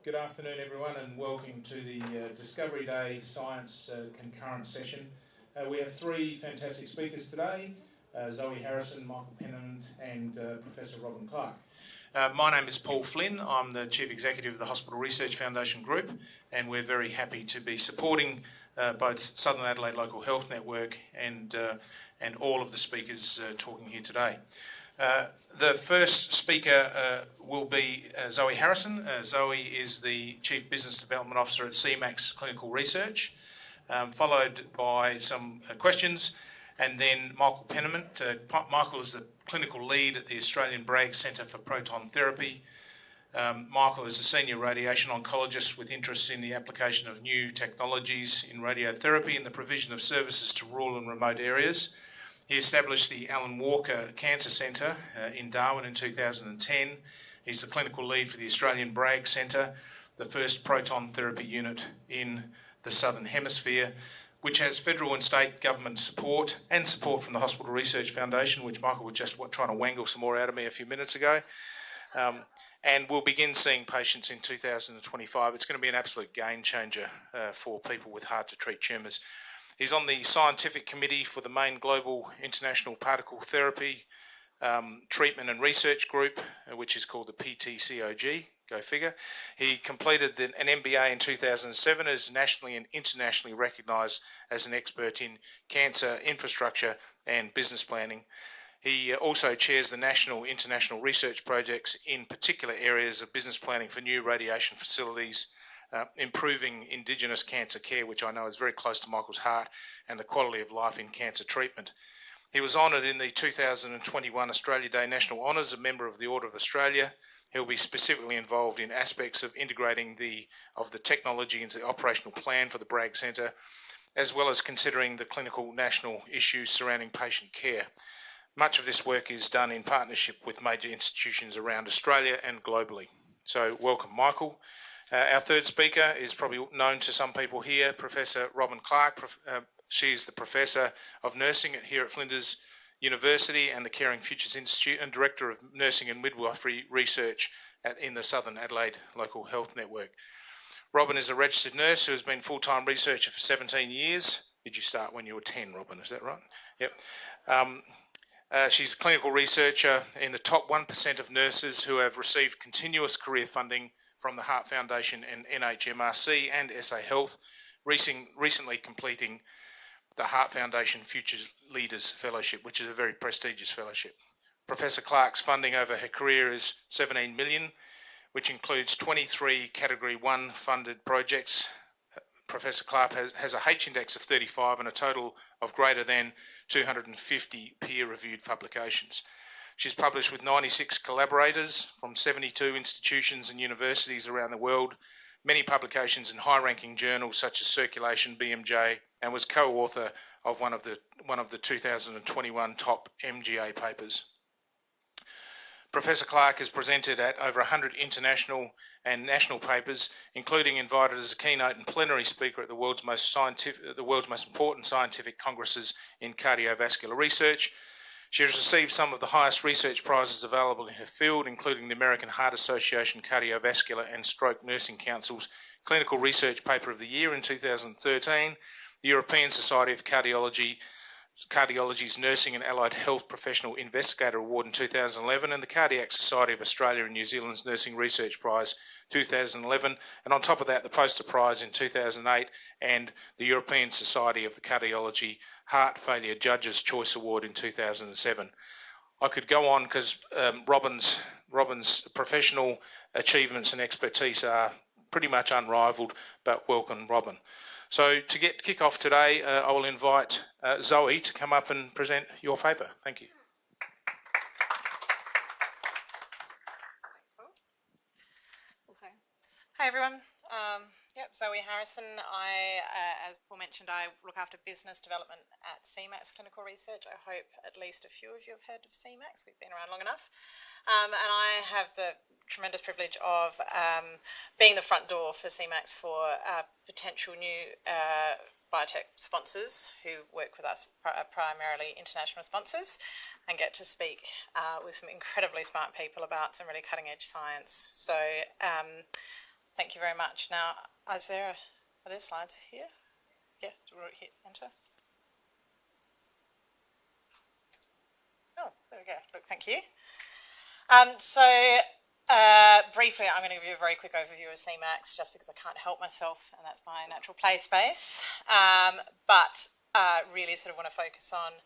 Good afternoon, everyone, and welcome to the Discovery Day Science concurrent session. We have three fantastic speakers today, Zoe Harrison, Michael Pennant and Professor Robin Clark. My name is Paul Flynn. I'm the Chief Executive of the Hospital Research Foundation Group, and we're very happy to be supporting both Southern Adelaide Local Health Network and all of the speakers talking here today. The first speaker will be Zoe Harrison. Zoe is the Chief Business Development Officer at CMAX Clinical Research, followed by some questions, and then Michael Pennant. Michael is the Clinical Lead at the Australian Bragg Centre for Proton Therapy. Michael is a Senior Radiation Oncologist with interests in the application of new technologies in radiotherapy and the provision of services to rural and remote areas. He established the Alan Walker Cancer Centre in Darwin in 2010. He's the clinical lead for the Australian Bragg Centre, the first proton therapy unit in the Southern Hemisphere, which has federal and state government support and support from the Hospital Research Foundation, which Michael was just trying to wangle some more out of me a few minutes ago. And we'll begin seeing patients in 2025. It's going to be an absolute game changer for people with hard-to-treat tumours. He's on the scientific committee for the main global international particle therapy treatment and research group, which is called the PTCOG, go figure. He completed an MBA in 2007, is nationally and internationally recognised as an expert in cancer infrastructure and business planning. He also chairs the national international research projects in particular areas of business planning for new radiation facilities, improving Indigenous cancer care, which I know is very close to Michael's heart, and the quality of life in cancer treatment. He was honoured in the 2021 Australia Day National Honours, a member of the Order of Australia. He'll be specifically involved in aspects of integrating the technology into the operational plan for the Bragg Centre, as well as considering the clinical national issues surrounding patient care. Much of this work is done in partnership with major institutions around Australia and globally. So welcome, Michael. Our third speaker is probably known to some people here, Professor Robin Clark. She is the Professor of Nursing here at Flinders University and the Caring Futures Institute and Director of Nursing and Midwifery Research in the Southern Adelaide Local Health Network. Robin is a registered nurse who has been full-time researcher for 17 years. Did you start when you were 10, Robin? Is that right? Yep. She's a clinical researcher in the top 1% of nurses who have received continuous career funding from the Heart Foundation and NHMRC and SA Health, recently completing the Heart Foundation Future Leaders Fellowship, which is a very prestigious fellowship. Professor Clark's funding over her career is $17 million, which includes 23 Category 1 funded projects. Professor Clark has a H-index of 35 and a total of greater than 250 peer-reviewed publications. She's published with 96 collaborators from 72 institutions and universities around the world, many publications in high-ranking journals such as Circulation, BMJ, and was co-author of one of the 2021 top MGA papers. Professor Clark has presented at over 100 international and national papers, including invited as a keynote and plenary speaker at the world's most important scientific congresses in cardiovascular research. She has received some of the highest research prizes available in her field, including the American Heart Association Cardiovascular and Stroke Nursing Council's Clinical Research Paper of the Year in 2013, the European Society of Cardiology's Nursing and Allied Health Professional Investigator Award in 2011, and the Cardiac Society of Australia and New Zealand's Nursing Research Prize 2011, and on top of that the Poster Prize in 2008 and the European Society of the Cardiology Heart Failure Judges' Choice Award in 2007. I could go on because Robin's professional achievements and expertise are pretty much unrivalled, but welcome, Robin. So to kick off today, I will invite Zoe to come up and present your paper. Thank you. Thanks, Paul. Okay. Hi, everyone. Zoe Harrison. As Paul mentioned, I look after business development at CMAX Clinical Research. I hope at least a few of you have heard of CMAX. We've been around long enough. And I have the tremendous privilege of being the front door for CMAX for potential new biotech sponsors who work with us, primarily international sponsors, and get to speak with some incredibly smart people about some really cutting-edge science. So thank you very much. Now, are there slides here? Yeah, we'll hit enter. Oh, there we go. Look, thank you. Briefly, I'm going to give you a very quick overview of CMAX, just because I can't help myself, and that's my natural play space. Really sort of want to focus on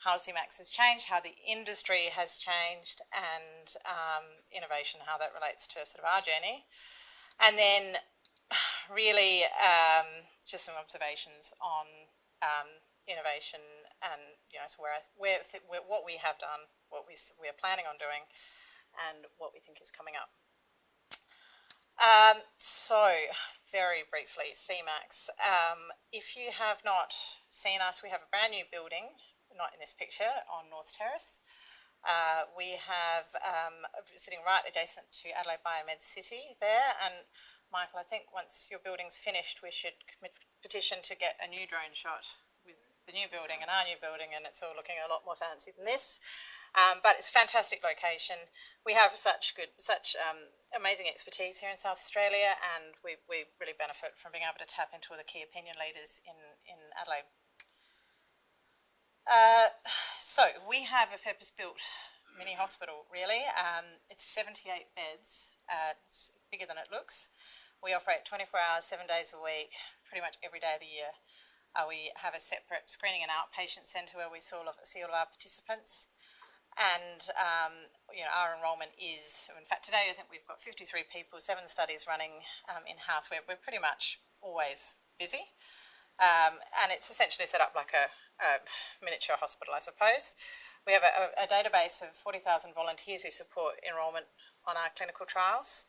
how CMAX has changed, how the industry has changed, and innovation, how that relates to sort of our journey. And then really just some observations on innovation and, so what we have done, what we're planning on doing, and what we think is coming up. Very briefly, CMAX. If you have not seen us, we have a brand new building, not in this picture, on North Terrace. We have sitting right adjacent to Adelaide Biomed City there, and Michael, I think once your building's finished, we should petition to get a new drone shot with the new building and our new building, and it's all looking a lot more fancy than this. But it's a fantastic location. We have such amazing expertise here in South Australia, and we really benefit from being able to tap into all the key opinion leaders in Adelaide. So we have a purpose-built mini hospital, really. It's 78 beds. It's bigger than it looks. We operate 24 hours, 7 days a week, pretty much every day of the year. We have a separate screening and outpatient centre where we see all of our participants. And our enrolment is, in fact, today I think we've got 53 people, 7 studies running in-house. We're pretty much always busy. And it's essentially set up like a miniature hospital, I suppose. We have a database of 40,000 volunteers who support enrolment on our clinical trials,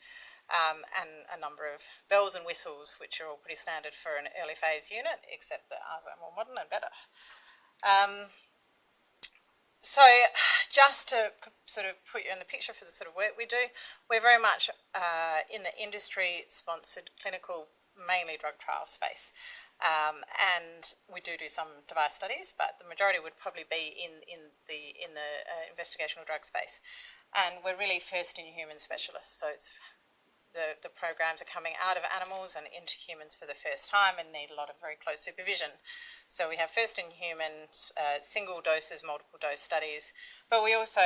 and a number of bells and whistles, which are all pretty standard for an early phase unit, except that ours are more modern and better. So just to sort of put you in the picture for the sort of work we do, we're very much in the industry-sponsored clinical, mainly drug trial space. And we do some device studies, but the majority would probably be in the investigational drug space. And we're really first-in-human specialists, so it's the programs are coming out of animals and into humans for the first time and need a lot of very close supervision. So we have first-in-human single doses, multiple dose studies, but we also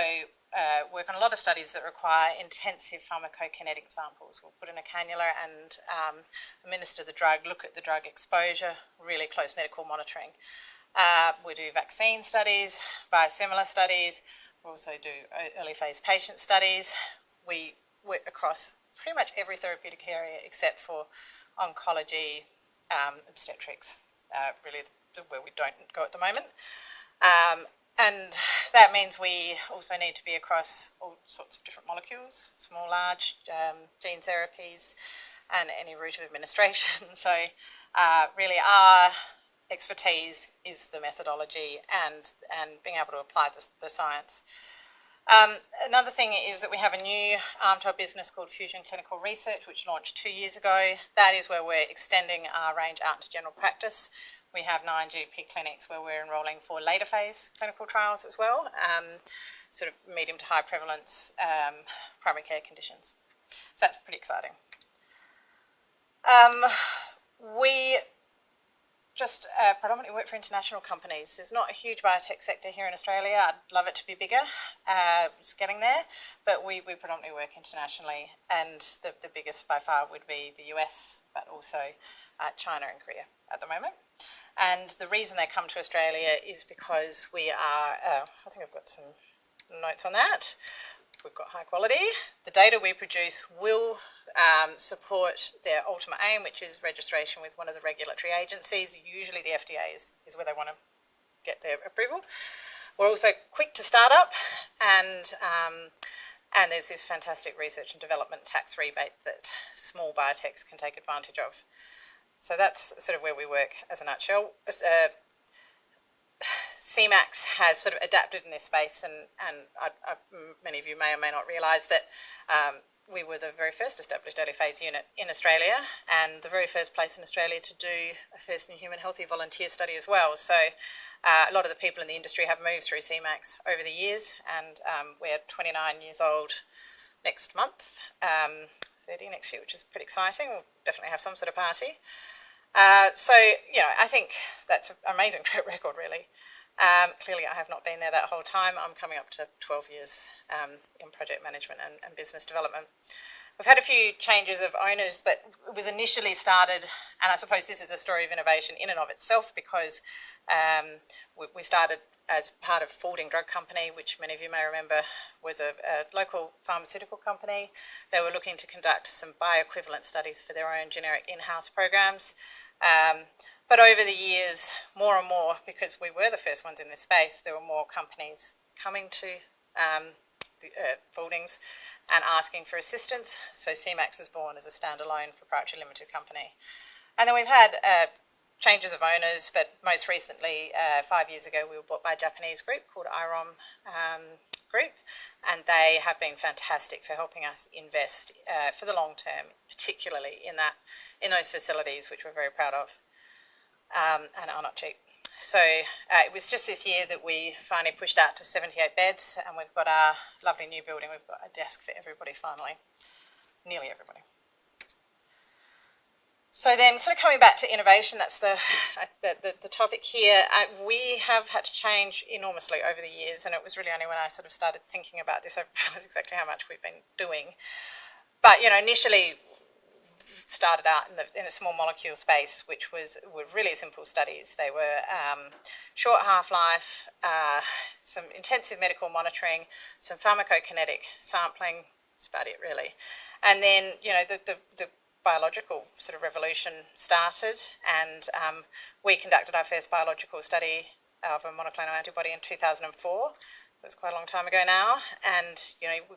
work on a lot of studies that require intensive pharmacokinetic samples. We'll put in a cannula and administer the drug, look at the drug exposure, really close medical monitoring. We do vaccine studies, biosimilar studies. We also do early phase patient studies. We work across pretty much every therapeutic area except for oncology, obstetrics, really where we don't go at the moment. And that means we also need to be across all sorts of different molecules, small, large, gene therapies, and any route of administration. So really our expertise is the methodology and being able to apply the science. Another thing is that we have a new arm to our business called Fusion Clinical Research, which launched 2 years ago. That is where we're extending our range out into general practice. We have 9 GP clinics where we're enrolling for later phase clinical trials as well, sort of medium to high prevalence primary care conditions. So that's pretty exciting. We just predominantly work for international companies. There's not a huge biotech sector here in Australia. I'd love it to be bigger. It's getting there, but we predominantly work internationally, and the biggest by far would be the US, but also China and Korea at the moment. And the reason they come to Australia is because we are, I think I've got some notes on that. We've got high quality. The data we produce will support their ultimate aim, which is registration with one of the regulatory agencies. Usually the FDA is where they want to get their approval. We're also quick to start up, and there's this fantastic research and development tax rebate that small biotechs can take advantage of. So that's sort of where we work as a nutshell. CMAX has sort of adapted in this space, and many of you may or may not realise that we were the very first established early phase unit in Australia, and the very first place in Australia to do a first-in-human healthy volunteer study as well. So a lot of the people in the industry have moved through CMAX over the years, and we're 29 years old next month, 5:30 next year, which is pretty exciting. We'll definitely have some sort of party. So, I think that's an amazing track record, really. Clearly, I have not been there that whole time. I'm coming up to 12 years in project management and business development. We've had a few changes of owners, but it was initially started, and I suppose this is a story of innovation in and of itself, because we started as part of Fording Drug Company, which many of you may remember was a local pharmaceutical company. They were looking to conduct some bioequivalent studies for their own generic in-house programs. But over the years, more and more, because we were the first ones in this space, there were more companies coming to Fordings and asking for assistance. So CMAX was born as a standalone proprietary limited company. And then we've had changes of owners, but most recently, 5 years ago, we were bought by a Japanese group called IROM Group, and they have been fantastic for helping us invest for the long term, particularly in those facilities, which we're very proud of. And are not cheap. So it was just this year that we finally pushed out to 78 beds, and we've got our lovely new building. We've got a desk for everybody finally, nearly everybody. So then, sort of coming back to innovation, that's the topic here. We have had to change enormously over the years, and it was really only when I sort of started thinking about this I realised exactly how much we've been doing. But initially, started out in a small molecule space, which were really simple studies. They were short half-life, some intensive medical monitoring, some pharmacokinetic sampling. That's about it, really. And then, the biological sort of revolution started, and we conducted our first biological study of a monoclonal antibody in 2004. It was quite a long time ago now, and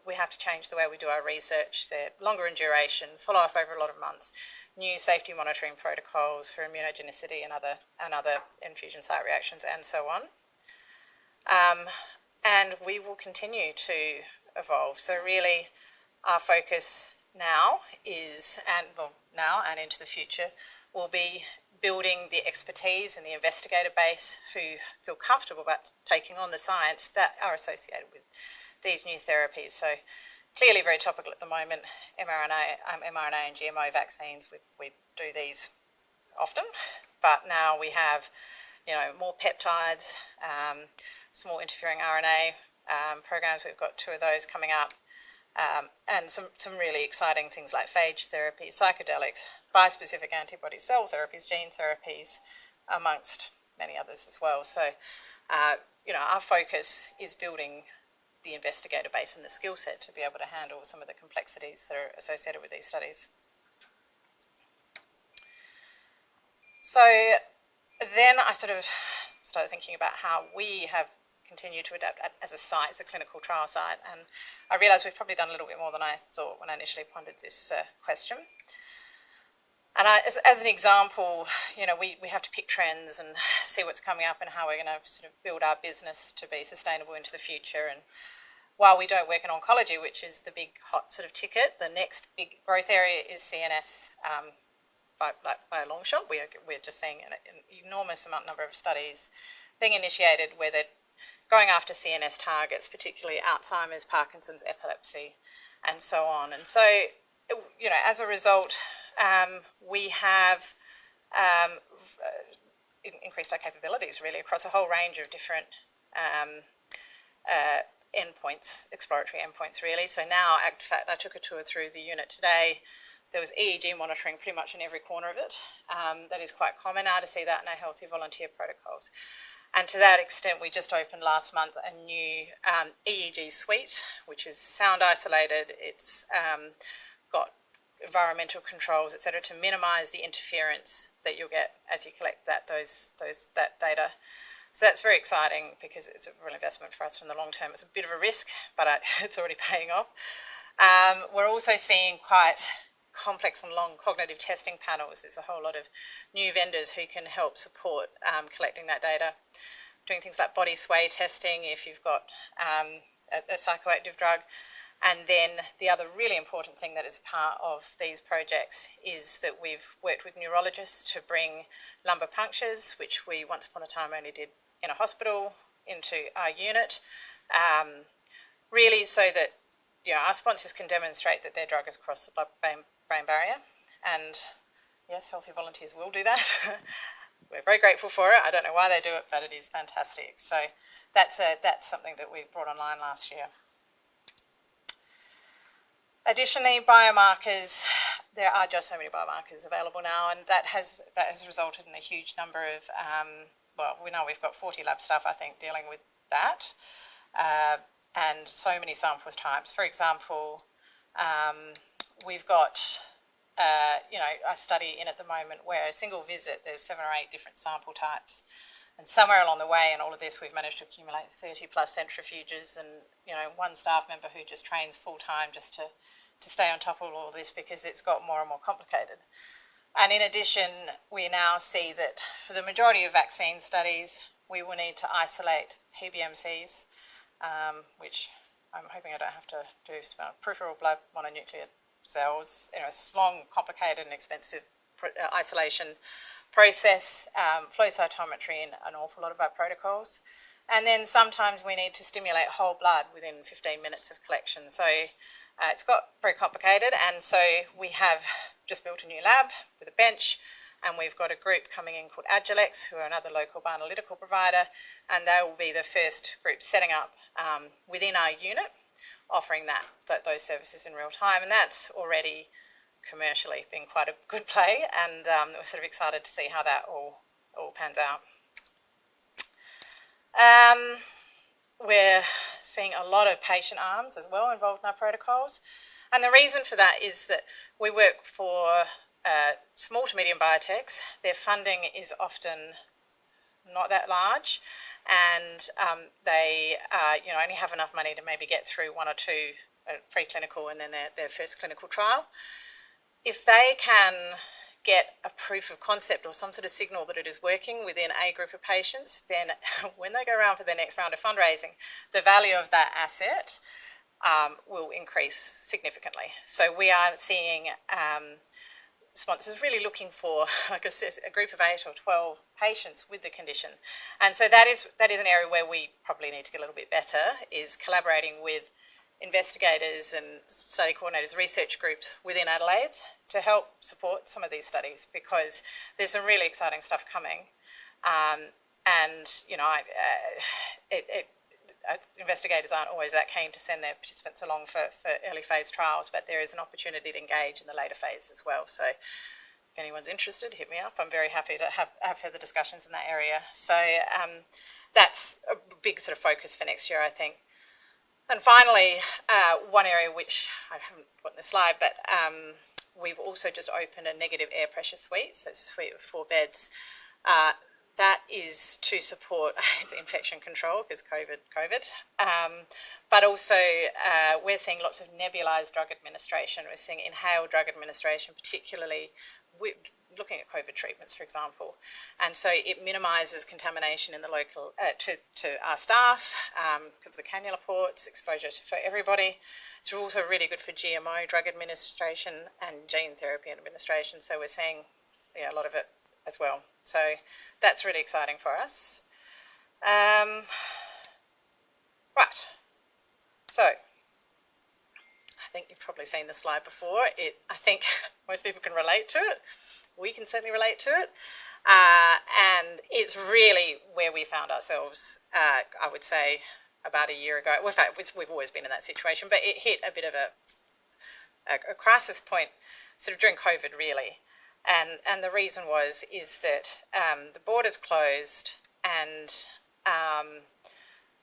we have to change the way we do our research. They're longer in duration, follow up over a lot of months, new safety monitoring protocols for immunogenicity and other infusion site reactions, and so on. And we will continue to evolve. So really, our focus now and into the future will be building the expertise and the investigator base who feel comfortable about taking on the science that are associated with these new therapies. So clearly very topical at the moment, mRNA and GMO vaccines. We do these often, but now we have more peptides, small interfering RNA programs. We've got 2 of those coming up. And some really exciting things like phage therapy, psychedelics, bispecific antibodies, cell therapies, gene therapies, amongst many others as well. So, our focus is building the investigator base and the skill set to be able to handle some of the complexities that are associated with these studies. So then I sort of started thinking about how we have continued to adapt as a site, as a clinical trial site, and I realised we've probably done a little bit more than I thought when I initially pondered this question. And as an example, we have to pick trends and see what's coming up and how we're going to sort of build our business to be sustainable into the future. And while we don't work in oncology, which is the big hot sort of ticket, the next big growth area is CNS. By a long shot, we're just seeing an enormous number of studies being initiated where they're going after CNS targets, particularly Alzheimer's, Parkinson's, epilepsy, and so on. And so, as a result, we have increased our capabilities really across a whole range of different endpoints, exploratory endpoints really. So now, in fact, I took a tour through the unit today. There was EEG monitoring pretty much in every corner of it. That is quite common now to see that in our healthy volunteer protocols. And to that extent, we just opened last month a new EEG suite, which is sound isolated. It's got environmental controls, etc., to minimise the interference that you'll get as you collect that data. So that's very exciting because it's a real investment for us in the long term. It's a bit of a risk, but it's already paying off. We're also seeing quite complex and long cognitive testing panels. There's a whole lot of new vendors who can help support collecting that data, doing things like body sway testing if you've got a psychoactive drug. And then the other really important thing that is part of these projects is that we've worked with neurologists to bring lumbar punctures, which we once upon a time only did in a hospital, into our unit, really so that our sponsors can demonstrate that their drug has crossed the blood-brain barrier, and yes, healthy volunteers will do that. We're very grateful for it. I don't know why they do it, but it is fantastic. So that's something that we brought online last year. Additionally, biomarkers, there are just so many biomarkers available now, and that has resulted in a huge number of, we know we've got 40 lab staff, I think, dealing with that, and so many sample types. For example, we've got, a study in at the moment where a single visit, there's 7 or 8 different sample types. And somewhere along the way in all of this, we've managed to accumulate 30 plus centrifuges and, one staff member who just trains full time just to stay on top of all of this because it's got more and more complicated. And in addition, we now see that for the majority of vaccine studies, we will need to isolate PBMCs, which I'm hoping I don't have to do, peripheral blood mononuclear cells. It's a long, complicated and expensive isolation process, flow cytometry in an awful lot of our protocols. And then sometimes we need to stimulate whole blood within 15 minutes of collection. So it's got very complicated, and so we have just built a new lab with a bench, and we've got a group coming in called Adelaide, who are another local bioanalytical provider, and they will be the first group setting up within our unit, offering those services in real time, and that's already commercially been quite a good play, and we're sort of excited to see how that all pans out. We're seeing a lot of patient arms as well involved in our protocols, and the reason for that is that we work for small to medium biotechs. Their funding is often not that large, and they only have enough money to maybe get through 1 or 2 preclinical and then their first clinical trial. If they can get a proof of concept or some sort of signal that it is working within a group of patients, then when they go around for their next round of fundraising, the value of that asset will increase significantly. So we are seeing sponsors really looking for, like I said, a group of 8 or 12 patients with the condition. And so that is an area where we probably need to get a little bit better, is collaborating with investigators and study coordinators, research groups within Adelaide to help support some of these studies, because there's some really exciting stuff coming. Investigators aren't always that keen to send their participants along for early phase trials, but there is an opportunity to engage in the later phase as well. So if anyone's interested, hit me up. I'm very happy to have further discussions in that area. So that's a big sort of focus for next year, I think. And finally, one area which I haven't put in the slide, but we've also just opened a negative air pressure suite. So it's a suite of 4 beds. That is to support infection control, because COVID. But also we're seeing lots of nebulized drug administration. We're seeing inhaled drug administration, particularly looking at COVID treatments, for example. And so it minimises contamination in the local, to our staff, because of the cannula ports, exposure for everybody. It's also really good for GMO drug administration and gene therapy administration. So we're seeing a lot of it as well. So that's really exciting for us. Right. So I think you've probably seen the slide before. I think most people can relate to it. We can certainly relate to it. And it's really where we found ourselves, I would say, about a year ago. In fact, we've always been in that situation, but it hit a bit of a crisis point sort of during COVID, really. And the reason is that the borders closed, and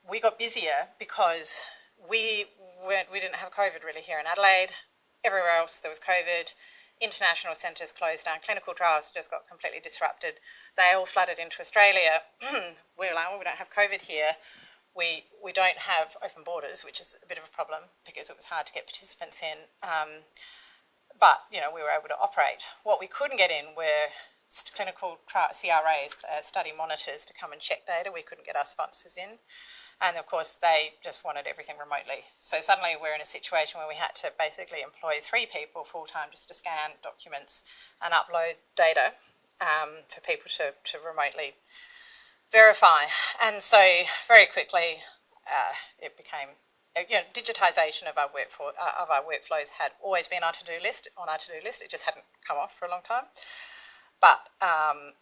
we got busier because we didn't have COVID really here in Adelaide. Everywhere else there was COVID. International centres closed down. Clinical trials just got completely disrupted. They all flooded into Australia. We were like, well, we don't have COVID here. We don't have open borders, which is a bit of a problem because it was hard to get participants in. But, we were able to operate. What we couldn't get in were clinical CRAs, study monitors, to come and check data. We couldn't get our sponsors in. And, of course, they just wanted everything remotely. So suddenly we're in a situation where we had to basically employ 3 people full-time just to scan documents and upload data for people to remotely verify. And so very quickly it became digitisation of our workflows had always been on our to-do list. It just hadn't come off for a long time. But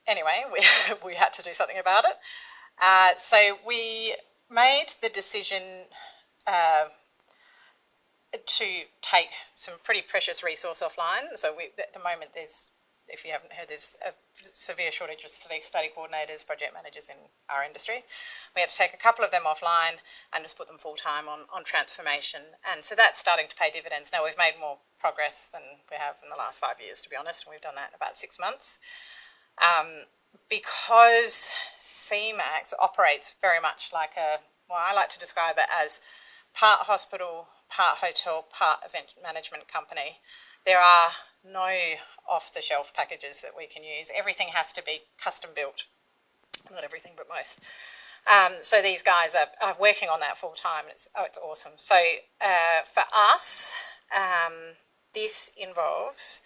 anyway, we had to do something about it. So we made the decision to take some pretty precious resource offline. So at the moment, if you haven't heard, there's a severe shortage of study coordinators, project managers in our industry. We had to take a couple of them offline and just put them full-time on transformation. And so that's starting to pay dividends. Now, we've made more progress than we have in the last 5 years, to be honest, and we've done that in about 6 months. Because CMAX operates very much like I like to describe it as part hospital, part hotel, part event management company. There are no off-the-shelf packages that we can use. Everything has to be custom built. Not everything, but most. So these guys are working on that full time. It's awesome. So for us, this involves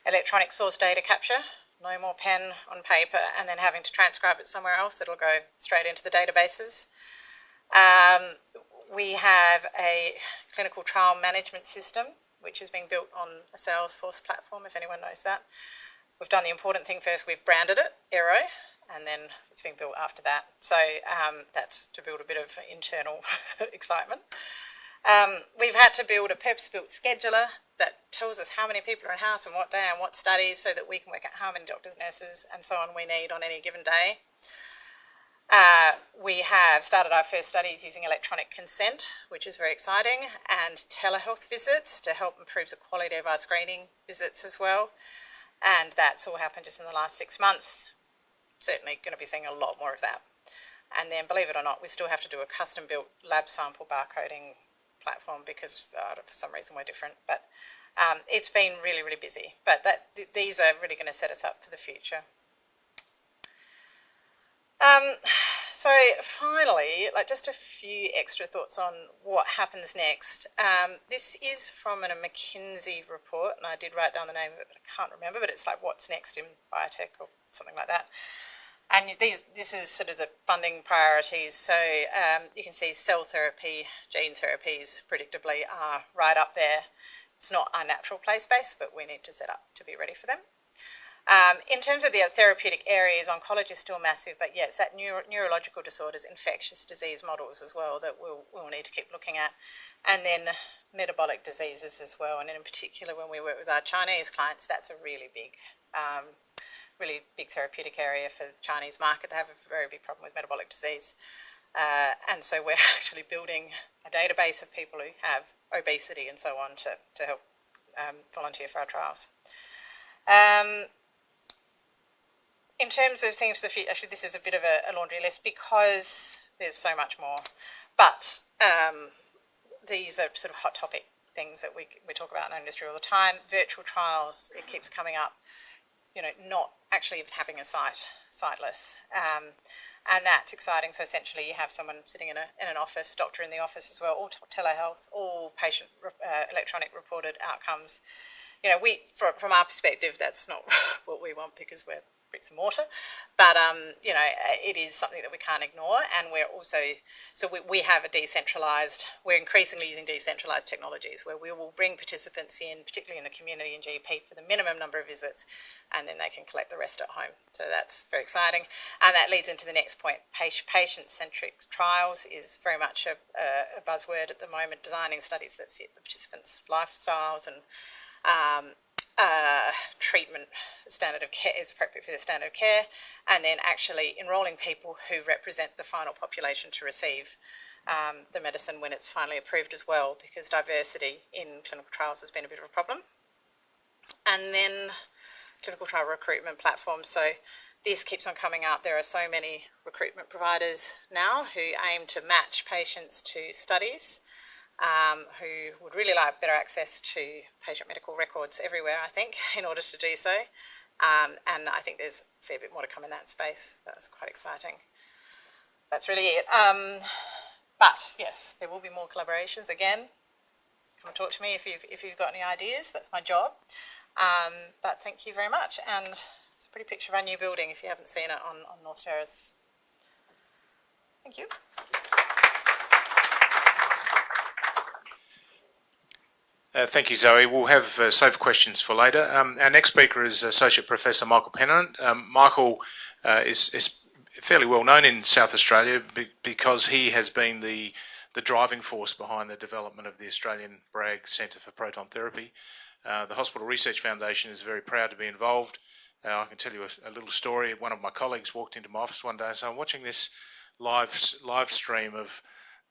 electronic source data capture, no more pen on paper, and then having to transcribe it somewhere else. It'll go straight into the databases. We have a clinical trial management system, which is being built on a Salesforce platform, if anyone knows that. We've done the important thing first. We've branded it, Aero, and then it's being built after that. So that's to build a bit of internal excitement. We've had to build a purpose-built scheduler that tells us how many people are in house and what day and what studies so that we can work out how many doctors, nurses, and so on we need on any given day. We have started our first studies using electronic consent, which is very exciting, and telehealth visits to help improve the quality of our screening visits as well. And that's all happened just in the last 6 months. Certainly going to be seeing a lot more of that. And then, believe it or not, we still have to do a custom-built lab sample barcoding platform because for some reason we're different. But it's been really, really busy. But these are really going to set us up for the future. So finally, just a few extra thoughts on what happens next. This is from a McKinsey report, and I did write down the name of it, but I can't remember, but it's like what's next in biotech or something like that. And this is sort of the funding priorities. So you can see cell therapy, gene therapies predictably are right up there. It's not our natural play space, but we need to set up to be ready for them. In terms of the therapeutic areas, oncology is still massive, but yes, that neurological disorders, infectious disease models as well that we'll need to keep looking at. And then metabolic diseases as well. And in particular, when we work with our Chinese clients, that's a really big therapeutic area for the Chinese market. They have a very big problem with metabolic disease. And so we're actually building a database of people who have obesity and so on to help volunteer for our trials. In terms of things for the future, actually this is a bit of a laundry list because there's so much more. But these are sort of hot topic things that we talk about in our industry all the time. Virtual trials, it keeps coming up. Not actually even having a sightless. And that's exciting. So essentially you have someone sitting in an office, doctor in the office as well, all telehealth, all patient electronic reported outcomes. From our perspective, that's not what we want because we're bricks and mortar, but it is something that we can't ignore. And we're also, we have we're increasingly using decentralized technologies where we will bring participants in, particularly in the community and GP, for the minimum number of visits, and then they can collect the rest at home. So that's very exciting. And that leads into the next point. Patient-centric trials is very much a buzzword at the moment, designing studies that fit the participants' lifestyles and treatment standard of care is appropriate for the standard of care, and then actually enrolling people who represent the final population to receive the medicine when it's finally approved as well, because diversity in clinical trials has been a bit of a problem. And then clinical trial recruitment platforms. So this keeps on coming up. There are so many recruitment providers now who aim to match patients to studies. Who would really like better access to patient medical records everywhere, I think, in order to do so. And I think there's a fair bit more to come in that space. That's quite exciting. That's really it. But yes, there will be more collaborations again. Come and talk to me if you've got any ideas. That's my job. But thank you very much. And it's a pretty picture of our new building if you haven't seen it on North Terrace. Thank you. Thank you, Zoe. We'll have save questions for later. Our next speaker is Associate Professor Michael Pennant. Michael is fairly well known in South Australia because he has been the driving force behind the development of the Australian Bragg Centre for Proton Therapy. The Hospital Research Foundation is very proud to be involved. I can tell you a little story. One of my colleagues walked into my office one day and said, I'm watching this live stream of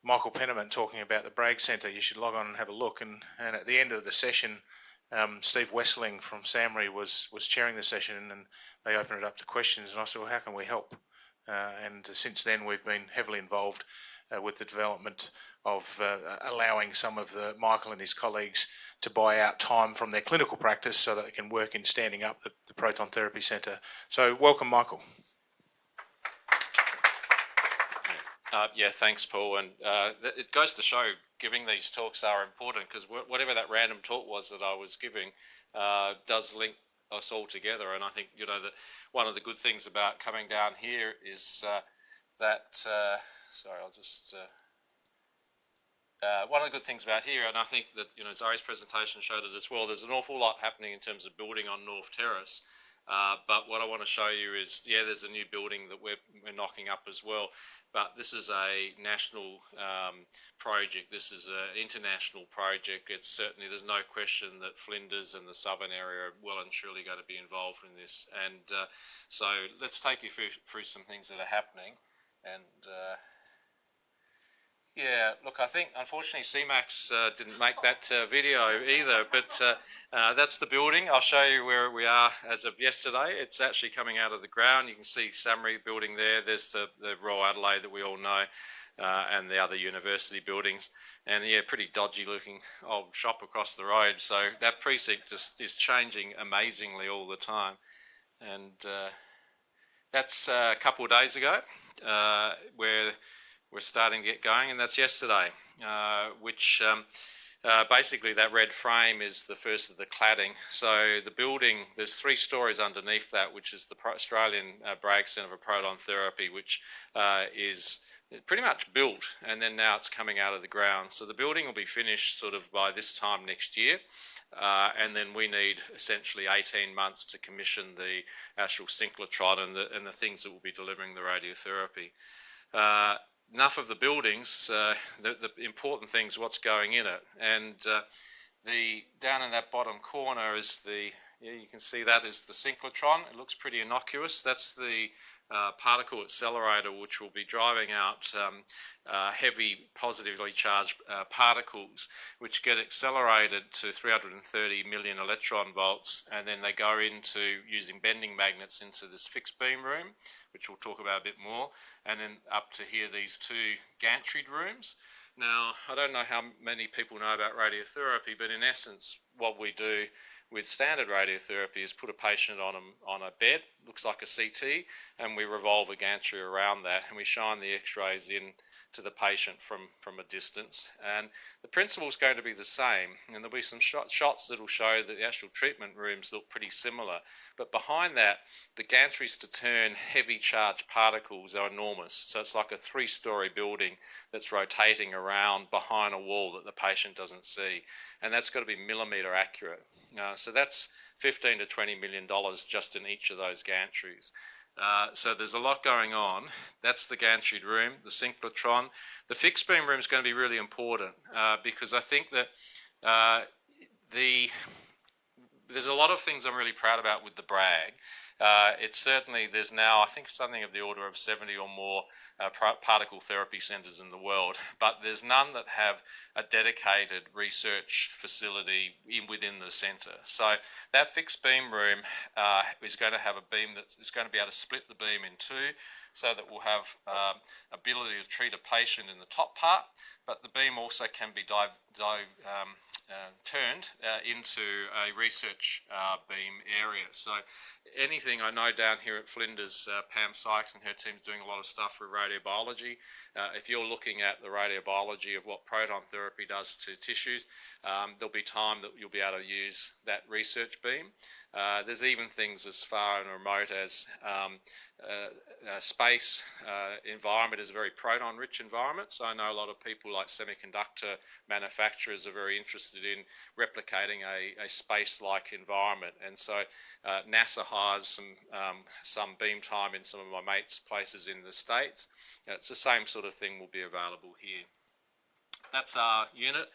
Michael Pennant talking about the Bragg Centre. You should log on and have a look. And at the end of the session, Steve Wessling from SAMRI was chairing the session, and they opened it up to questions. And I said, well, how can we help? And since then, we've been heavily involved with the development of allowing some of Michael and his colleagues to buy out time from their clinical practice so that they can work in standing up the Proton Therapy Centre. So welcome, Michael. Yeah, thanks, Paul. And it goes to show giving these talks are important, because whatever that random talk was that I was giving does link us all together. And I think, you know, that one of the good things about coming down here is one of the good things about here, and I think that, you know, Zoe's presentation showed it as well, there's an awful lot happening in terms of building on North Terrace. But what I want to show you is, yeah, there's a new building that we're knocking up as well. But this is a national project. This is an international project. It's certainly, there's no question that Flinders and the southern area are well and truly going to be involved in this. And so let's take you through some things that are happening. And yeah, look, I think unfortunately CMAX didn't make that video either, but that's the building. I'll show you where we are as of yesterday. It's actually coming out of the ground. You can see SAMRI building there. There's the Royal Adelaide that we all know, and the other university buildings. And yeah, pretty dodgy looking old shop across the road. So that precinct just is changing amazingly all the time. And that's a couple of days ago, where we're starting to get going, and that's yesterday, which basically that red frame is the first of the cladding. So the building, there's 3 stories underneath that, which is the Australian Bragg Centre for Proton Therapy, which is pretty much built, and then now it's coming out of the ground. So the building will be finished sort of by this time next year. And then we need essentially 18 months to commission the actual synchrotron and the things that will be delivering the radiotherapy. Enough of the buildings, the important things, what's going in it. And down in that bottom corner is you can see that is the synchrotron. It looks pretty innocuous. That's the particle accelerator, which will be driving out heavy positively charged particles, which get accelerated to 330 million electron volts, and then they go into using bending magnets into this fixed beam room, which we'll talk about a bit more, and then up to here, these 2 gantry rooms. Now, I don't know how many people know about radiotherapy, but in essence, what we do with standard radiotherapy is put a patient on a bed, looks like a CT, and we revolve a gantry around that, and we shine the x-rays in to the patient from a distance. And the principle is going to be the same, and there'll be some shots that will show that the actual treatment rooms look pretty similar. But behind that, the gantries to turn heavy charged particles are enormous. So it's like a 3-story building that's rotating around behind a wall that the patient doesn't see. And that's got to be millimetre accurate. So that's $15 to $20 million just in each of those gantries. So there's a lot going on. That's the gantry room, the synchrotron. The fixed beam room is going to be really important because I think that there's a lot of things I'm really proud about with the Bragg. It's certainly, there's now, I think, something of the order of 70 or more particle therapy centres in the world, but there's none that have a dedicated research facility within the centre. So that fixed beam room is going to have a beam that's going to be able to split the beam in 2, so that we'll have ability to treat a patient in the top part, but the beam also can be turned into a research beam area. So anything, I know down here at Flinders, Pam Sykes and her team's doing a lot of stuff with radiobiology. If you're looking at the radiobiology of what proton therapy does to tissues, there'll be time that you'll be able to use that research beam. There's even things as far and remote as space environment is a very proton-rich environment. So I know a lot of people like semiconductor manufacturers are very interested in replicating a space-like environment. And so NASA hires some beam time in some of my mates' places in the States. It's the same sort of thing will be available here. That's our unit.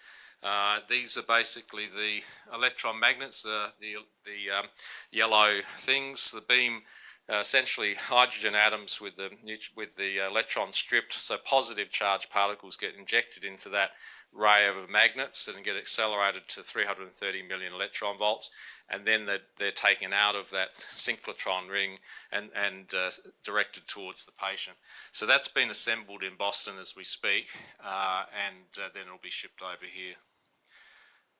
These are basically the electron magnets, the yellow things. The beam, essentially hydrogen atoms with the electron stripped, so positive charged particles get injected into that ray of magnets and get accelerated to 330 million electron volts, and then they're taken out of that synchrotron ring and directed towards the patient. So that's been assembled in Boston as we speak, and then it'll be shipped over here.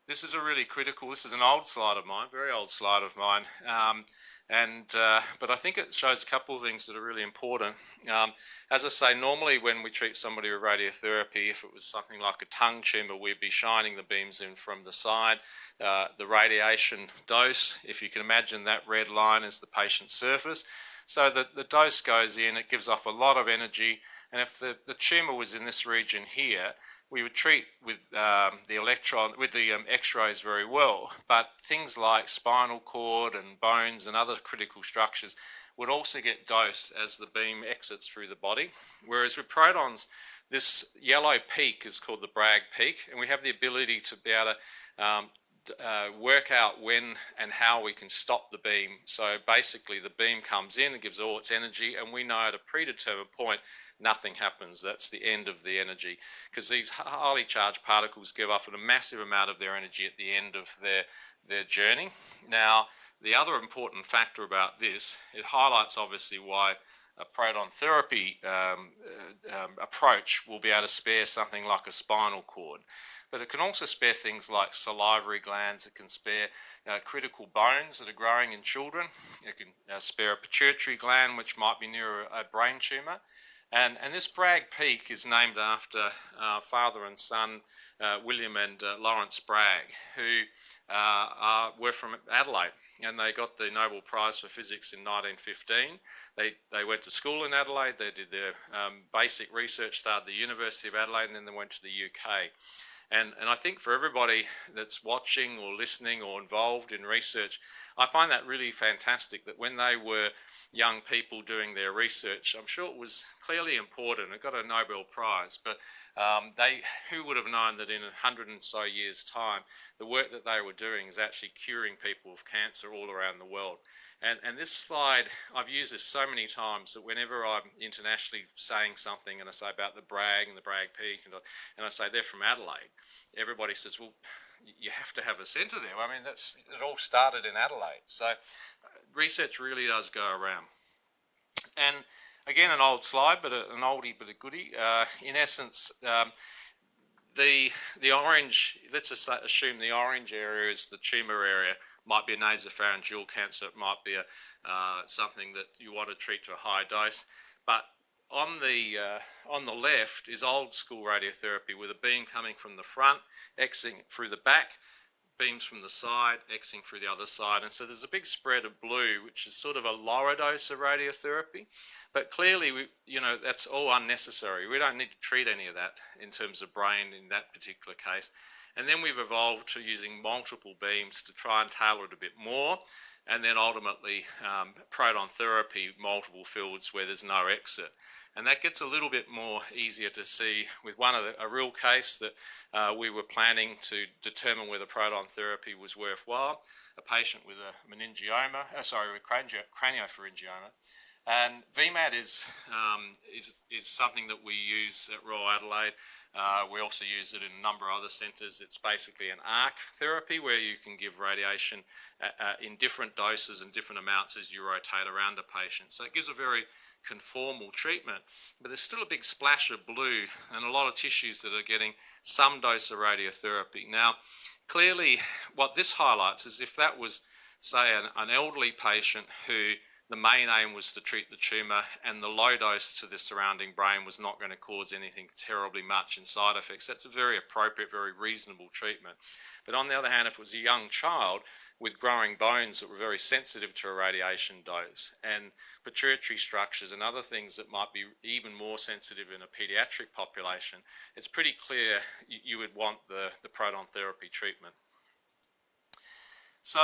This is a really critical, this is an old slide of mine, very old slide of mine, but I think it shows a couple of things that are really important. As I say, normally when we treat somebody with radiotherapy, if it was something like a tongue tumour, we'd be shining the beams in from the side. The radiation dose, if you can imagine that red line is the patient's surface. So the dose goes in, it gives off a lot of energy, and if the tumour was in this region here, we would treat with the X-rays very well, but things like spinal cord and bones and other critical structures would also get dosed as the beam exits through the body. Whereas with protons, this yellow peak is called the Bragg peak, and we have the ability to be able to work out when and how we can stop the beam. So basically the beam comes in and gives all its energy, and we know at a predetermined point nothing happens. That's the end of the energy, because these highly charged particles give off a massive amount of their energy at the end of their journey. Now, the other important factor about this, it highlights obviously why a proton therapy approach will be able to spare something like a spinal cord. But it can also spare things like salivary glands, it can spare critical bones that are growing in children, it can spare a pituitary gland which might be near a brain tumour. And this Bragg peak is named after father and son, William and Lawrence Bragg, who were from Adelaide, and they got the Nobel Prize for Physics in 1915. They went to school in Adelaide, they did their basic research, started the University of Adelaide, and then they went to the UK. And I think for everybody that's watching or listening or involved in research, I find that really fantastic that when they were young people doing their research, I'm sure it was clearly important, it got a Nobel Prize, but who would have known that in 100 and so years' time, the work that they were doing is actually curing people of cancer all around the world. And this slide, I've used this so many times that whenever I'm internationally saying something and I say about the Bragg and the Bragg Peak, and I say they're from Adelaide, everybody says, well, you have to have a centre there. I mean, it all started in Adelaide. So research really does go around. And again, an old slide, but an oldie but a goodie. In essence, the orange, let's just assume the orange area is the tumour area. Might be a nasopharyngeal cancer, it might be something that you want to treat to a high dose. But on the left is old school radiotherapy with a beam coming from the front, exiting through the back, beams from the side, exiting through the other side. And so there's a big spread of blue, which is sort of a lower dose of radiotherapy. But clearly, that's all unnecessary. We don't need to treat any of that in terms of brain in that particular case. And then we've evolved to using multiple beams to try and tailor it a bit more. And then ultimately, proton therapy, multiple fields where there's no exit. And that gets a little bit more easier to see with a real case that we were planning to determine whether proton therapy was worthwhile. A patient with a with craniopharyngioma. And VMAT is something that we use at Royal Adelaide. We also use it in a number of other centres. It's basically an arc therapy where you can give radiation in different doses and different amounts as you rotate around a patient. So it gives a very conformal treatment, but there's still a big splash of blue and a lot of tissues that are getting some dose of radiotherapy. Now, clearly what this highlights is if that was say, an elderly patient who the main aim was to treat the tumour, and the low dose to the surrounding brain was not going to cause anything terribly much in side effects. That's a very appropriate, very reasonable treatment. But on the other hand, if it was a young child with growing bones that were very sensitive to a radiation dose, and pituitary structures and other things that might be even more sensitive in a paediatric population, it's pretty clear you would want the proton therapy treatment. So,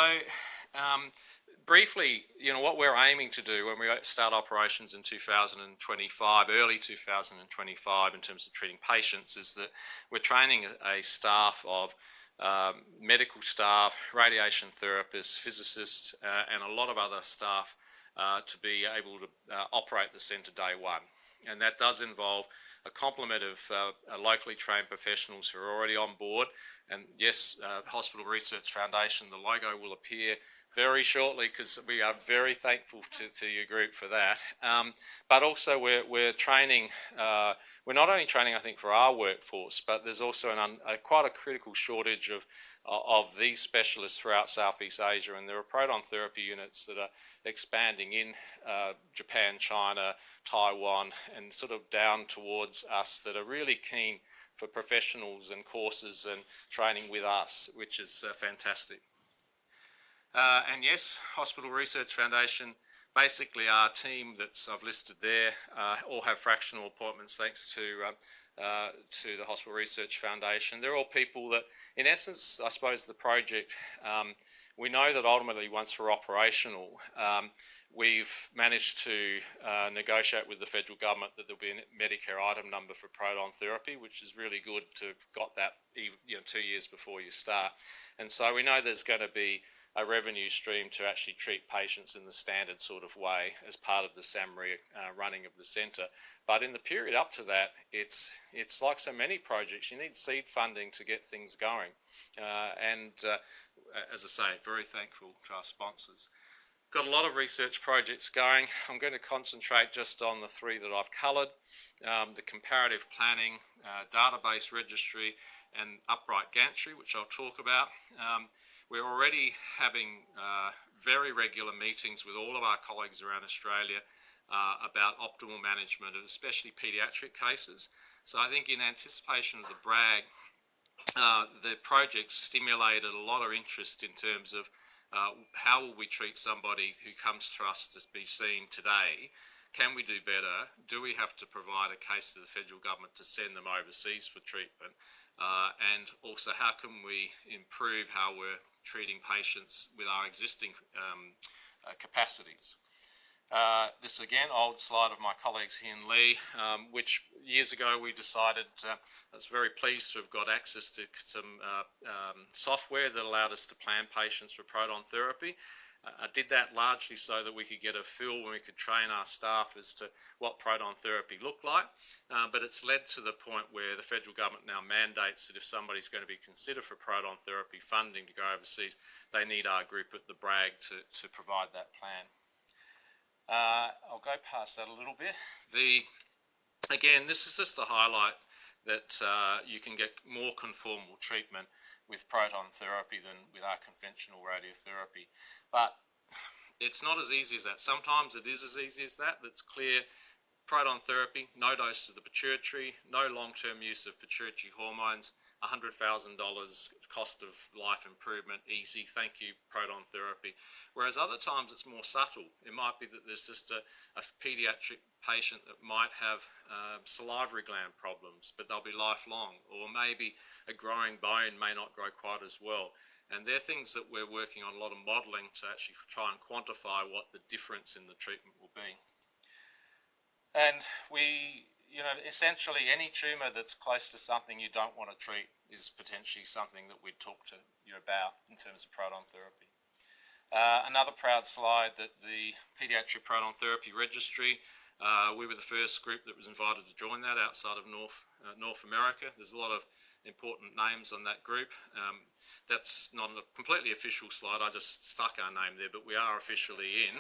briefly, what we're aiming to do when we start operations in 2025, early 2025, in terms of treating patients, is that we're training a staff of medical staff, radiation therapists, physicists, and a lot of other staff to be able to operate the centre day one. And that does involve a complement of locally trained professionals who are already on board. And yes, Hospital Research Foundation, the logo will appear very shortly, because we are very thankful to your group for that. But also we're training, we're not only training, I think, for our workforce, but there's also quite a critical shortage of these specialists throughout Southeast Asia, and there are proton therapy units that are expanding in Japan, China, Taiwan, and sort of down towards us that are really keen for professionals and courses and training with us, which is fantastic. And yes, Hospital Research Foundation, basically our team that's I've listed there, all have fractional appointments thanks to the Hospital Research Foundation. They're all people that, in essence, I suppose the project, we know that ultimately once we're operational, we've managed to negotiate with the federal government that there'll be a Medicare item number for proton therapy, which is really good to have got that 2 years before you start. And so we know there's going to be a revenue stream to actually treat patients in the standard sort of way as part of the SAMRI running of the centre. But in the period up to that, it's like so many projects, you need seed funding to get things going. As I say, very thankful to our sponsors. Got a lot of research projects going. I'm going to concentrate just on the three that I've coloured. The comparative planning, database registry, and upright gantry, which I'll talk about. We're already having very regular meetings with all of our colleagues around Australia about optimal management of especially paediatric cases. So I think in anticipation of the BRAG, the project stimulated a lot of interest in terms of how will we treat somebody who comes to us to be seen today? Can we do better? Do we have to provide a case to the federal government to send them overseas for treatment? And also, how can we improve how we're treating patients with our existing capacities? This again, old slide of my colleagues here in Lee, which years ago we decided, I was very pleased to have got access to some software that allowed us to plan patients for proton therapy. I did that largely so that we could get a feel when we could train our staff as to what proton therapy looked like. But it's led to the point where the federal government now mandates that if somebody's going to be considered for proton therapy funding to go overseas, they need our group at the BRAG to provide that plan. I'll go past that a little bit. Again, this is just to highlight that you can get more conformal treatment with proton therapy than with our conventional radiotherapy. But it's not as easy as that. Sometimes it is as easy as that. That's clear. Proton therapy, no dose to the pituitary, no long-term use of pituitary hormones, $100,000 cost of life improvement, easy, thank you, proton therapy. Whereas other times it's more subtle. It might be that there's just a paediatric patient that might have salivary gland problems, but they'll be lifelong, or maybe a growing bone may not grow quite as well. And they're things that we're working on a lot of modelling to actually try and quantify what the difference in the treatment will be. And we, essentially any tumour that's close to something you don't want to treat is potentially something that we'd talk to you about in terms of proton therapy. Another proud slide that the Paediatric Proton Therapy Registry, we were the first group that was invited to join that outside of North America. There's a lot of important names on that group. That's not a completely official slide, I just stuck our name there, but we are officially in.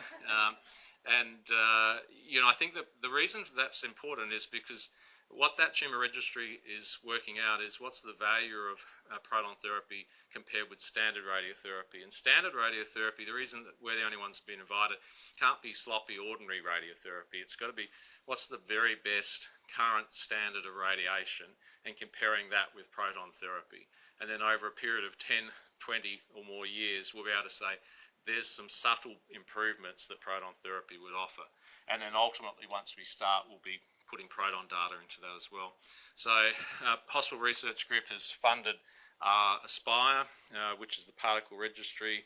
I think that the reason that's important is because What that tumour registry is working out is what's the value of proton therapy compared with standard radiotherapy. And standard radiotherapy, the reason that we're the only ones being invited, can't be sloppy ordinary radiotherapy. It's got to be what's the very best current standard of radiation and comparing that with proton therapy. And then over a period of 10, 20 or more years, we'll be able to say there's some subtle improvements that proton therapy would offer. And then ultimately, once we start, we'll be putting proton data into that as well. So Hospital Research Group has funded Aspire, which is the particle registry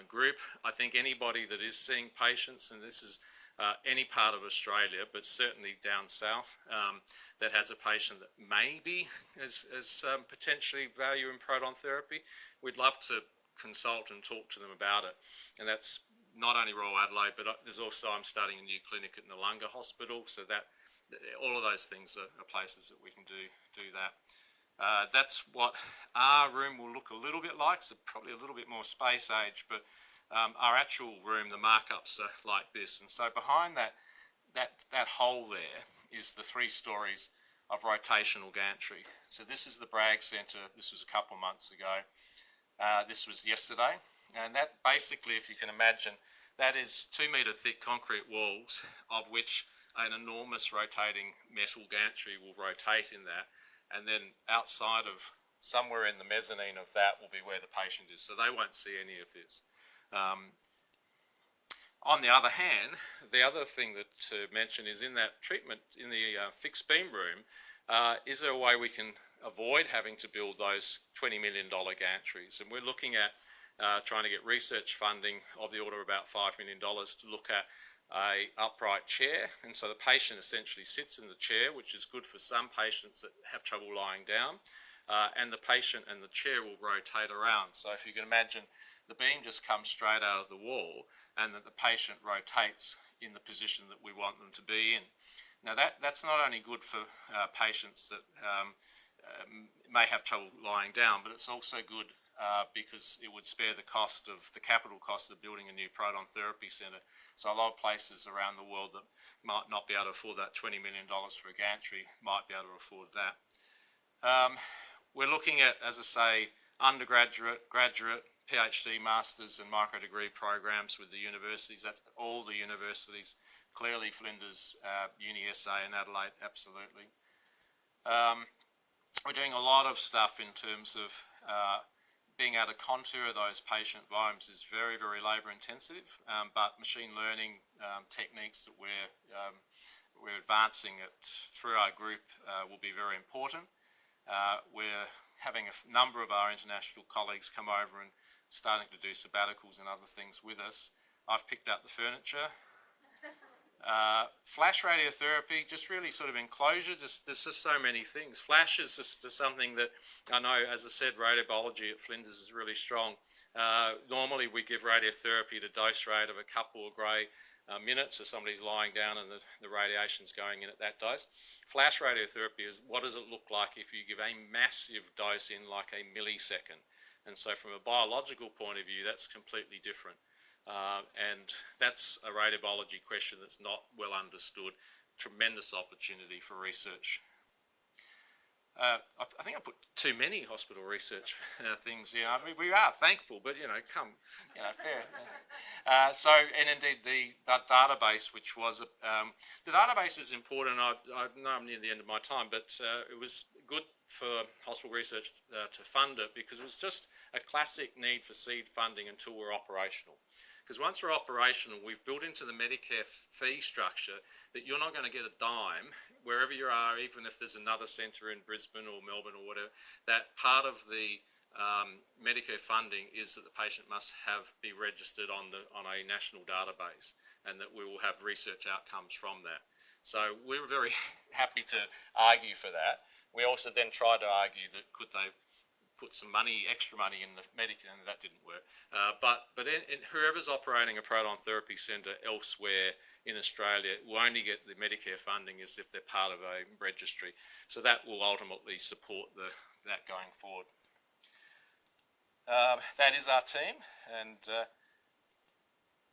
group. I think anybody that is seeing patients, and this is any part of Australia, but certainly down south, that has a patient that maybe has potentially value in proton therapy, we'd love to consult and talk to them about it. And that's not only Royal Adelaide, but there's also, I'm starting a new clinic at Noongar Hospital, so that all of those things are places that we can do that. That's what our room will look a little bit like, so probably a little bit more space age, but our actual room, the markups are like this. And so behind that hole there is the 3 stories of rotational gantry. So this is the Bragg Centre. This was a couple of months ago. This was yesterday. And that basically, if you can imagine, that is 2 metre thick concrete walls, of which an enormous rotating metal gantry will rotate in that, and then outside of somewhere in the mezzanine of that will be where the patient is, so they won't see any of this. On the other hand, the other thing that to mention is in that treatment, in the fixed beam room, is there a way we can avoid having to build those $20 million gantries? And we're looking at trying to get research funding of the order of about $5 million to look at a upright chair, and so the patient essentially sits in the chair, which is good for some patients that have trouble lying down, and the patient and the chair will rotate around. So if you can imagine, the beam just comes straight out of the wall, and that the patient rotates in the position that we want them to be in. Now that's not only good for patients that may have trouble lying down, but it's also good because it would spare the capital cost of building a new proton therapy centre. So a lot of places around the world that might not be able to afford that $20 million for a gantry might be able to afford that. We're looking at, as I say, undergraduate, graduate, PhD, masters and micro degree programs with the universities. That's all the universities. Clearly Flinders, UniSA and Adelaide, absolutely. We're doing a lot of stuff in terms of being able to contour those patient volumes is very, very labour intensive, but machine learning techniques that we're advancing through our group will be very important. We're having a number of our international colleagues come over and starting to do sabbaticals and other things with us. I've picked up the furniture. Flash radiotherapy, just really sort of enclosure, there's just so many things. Flash is just something that I know, as I said, radiobiology at Flinders is really strong. Normally we give radiotherapy at a dose rate of a couple of grey minutes, so somebody's lying down and the radiation's going in at that dose. Flash radiotherapy is what does it look like if you give a massive dose in like a millisecond. And so from a biological point of view, that's completely different. And that's a radiobiology question that's not well understood. Tremendous opportunity for research. I think I put too many hospital research things in. I mean, we are thankful, but fair. And indeed the database, which was the database is important. I know I'm near the end of my time, but it was good for hospital research to fund it because it was just a classic need for seed funding until we're operational. Because once we're operational, we've built into the Medicare fee structure that you're not going to get a dime wherever you are, even if there's another centre in Brisbane or Melbourne or whatever. That part of the Medicare funding is that the patient must be registered on a national database, and that we will have research outcomes from that. So we were very happy to argue for that. We also then tried to argue that could they put some extra money in the Medicare, and that didn't work. But whoever's operating a proton therapy centre elsewhere in Australia will only get the Medicare funding as if they're part of a registry. So that will ultimately support that going forward. That is our team, and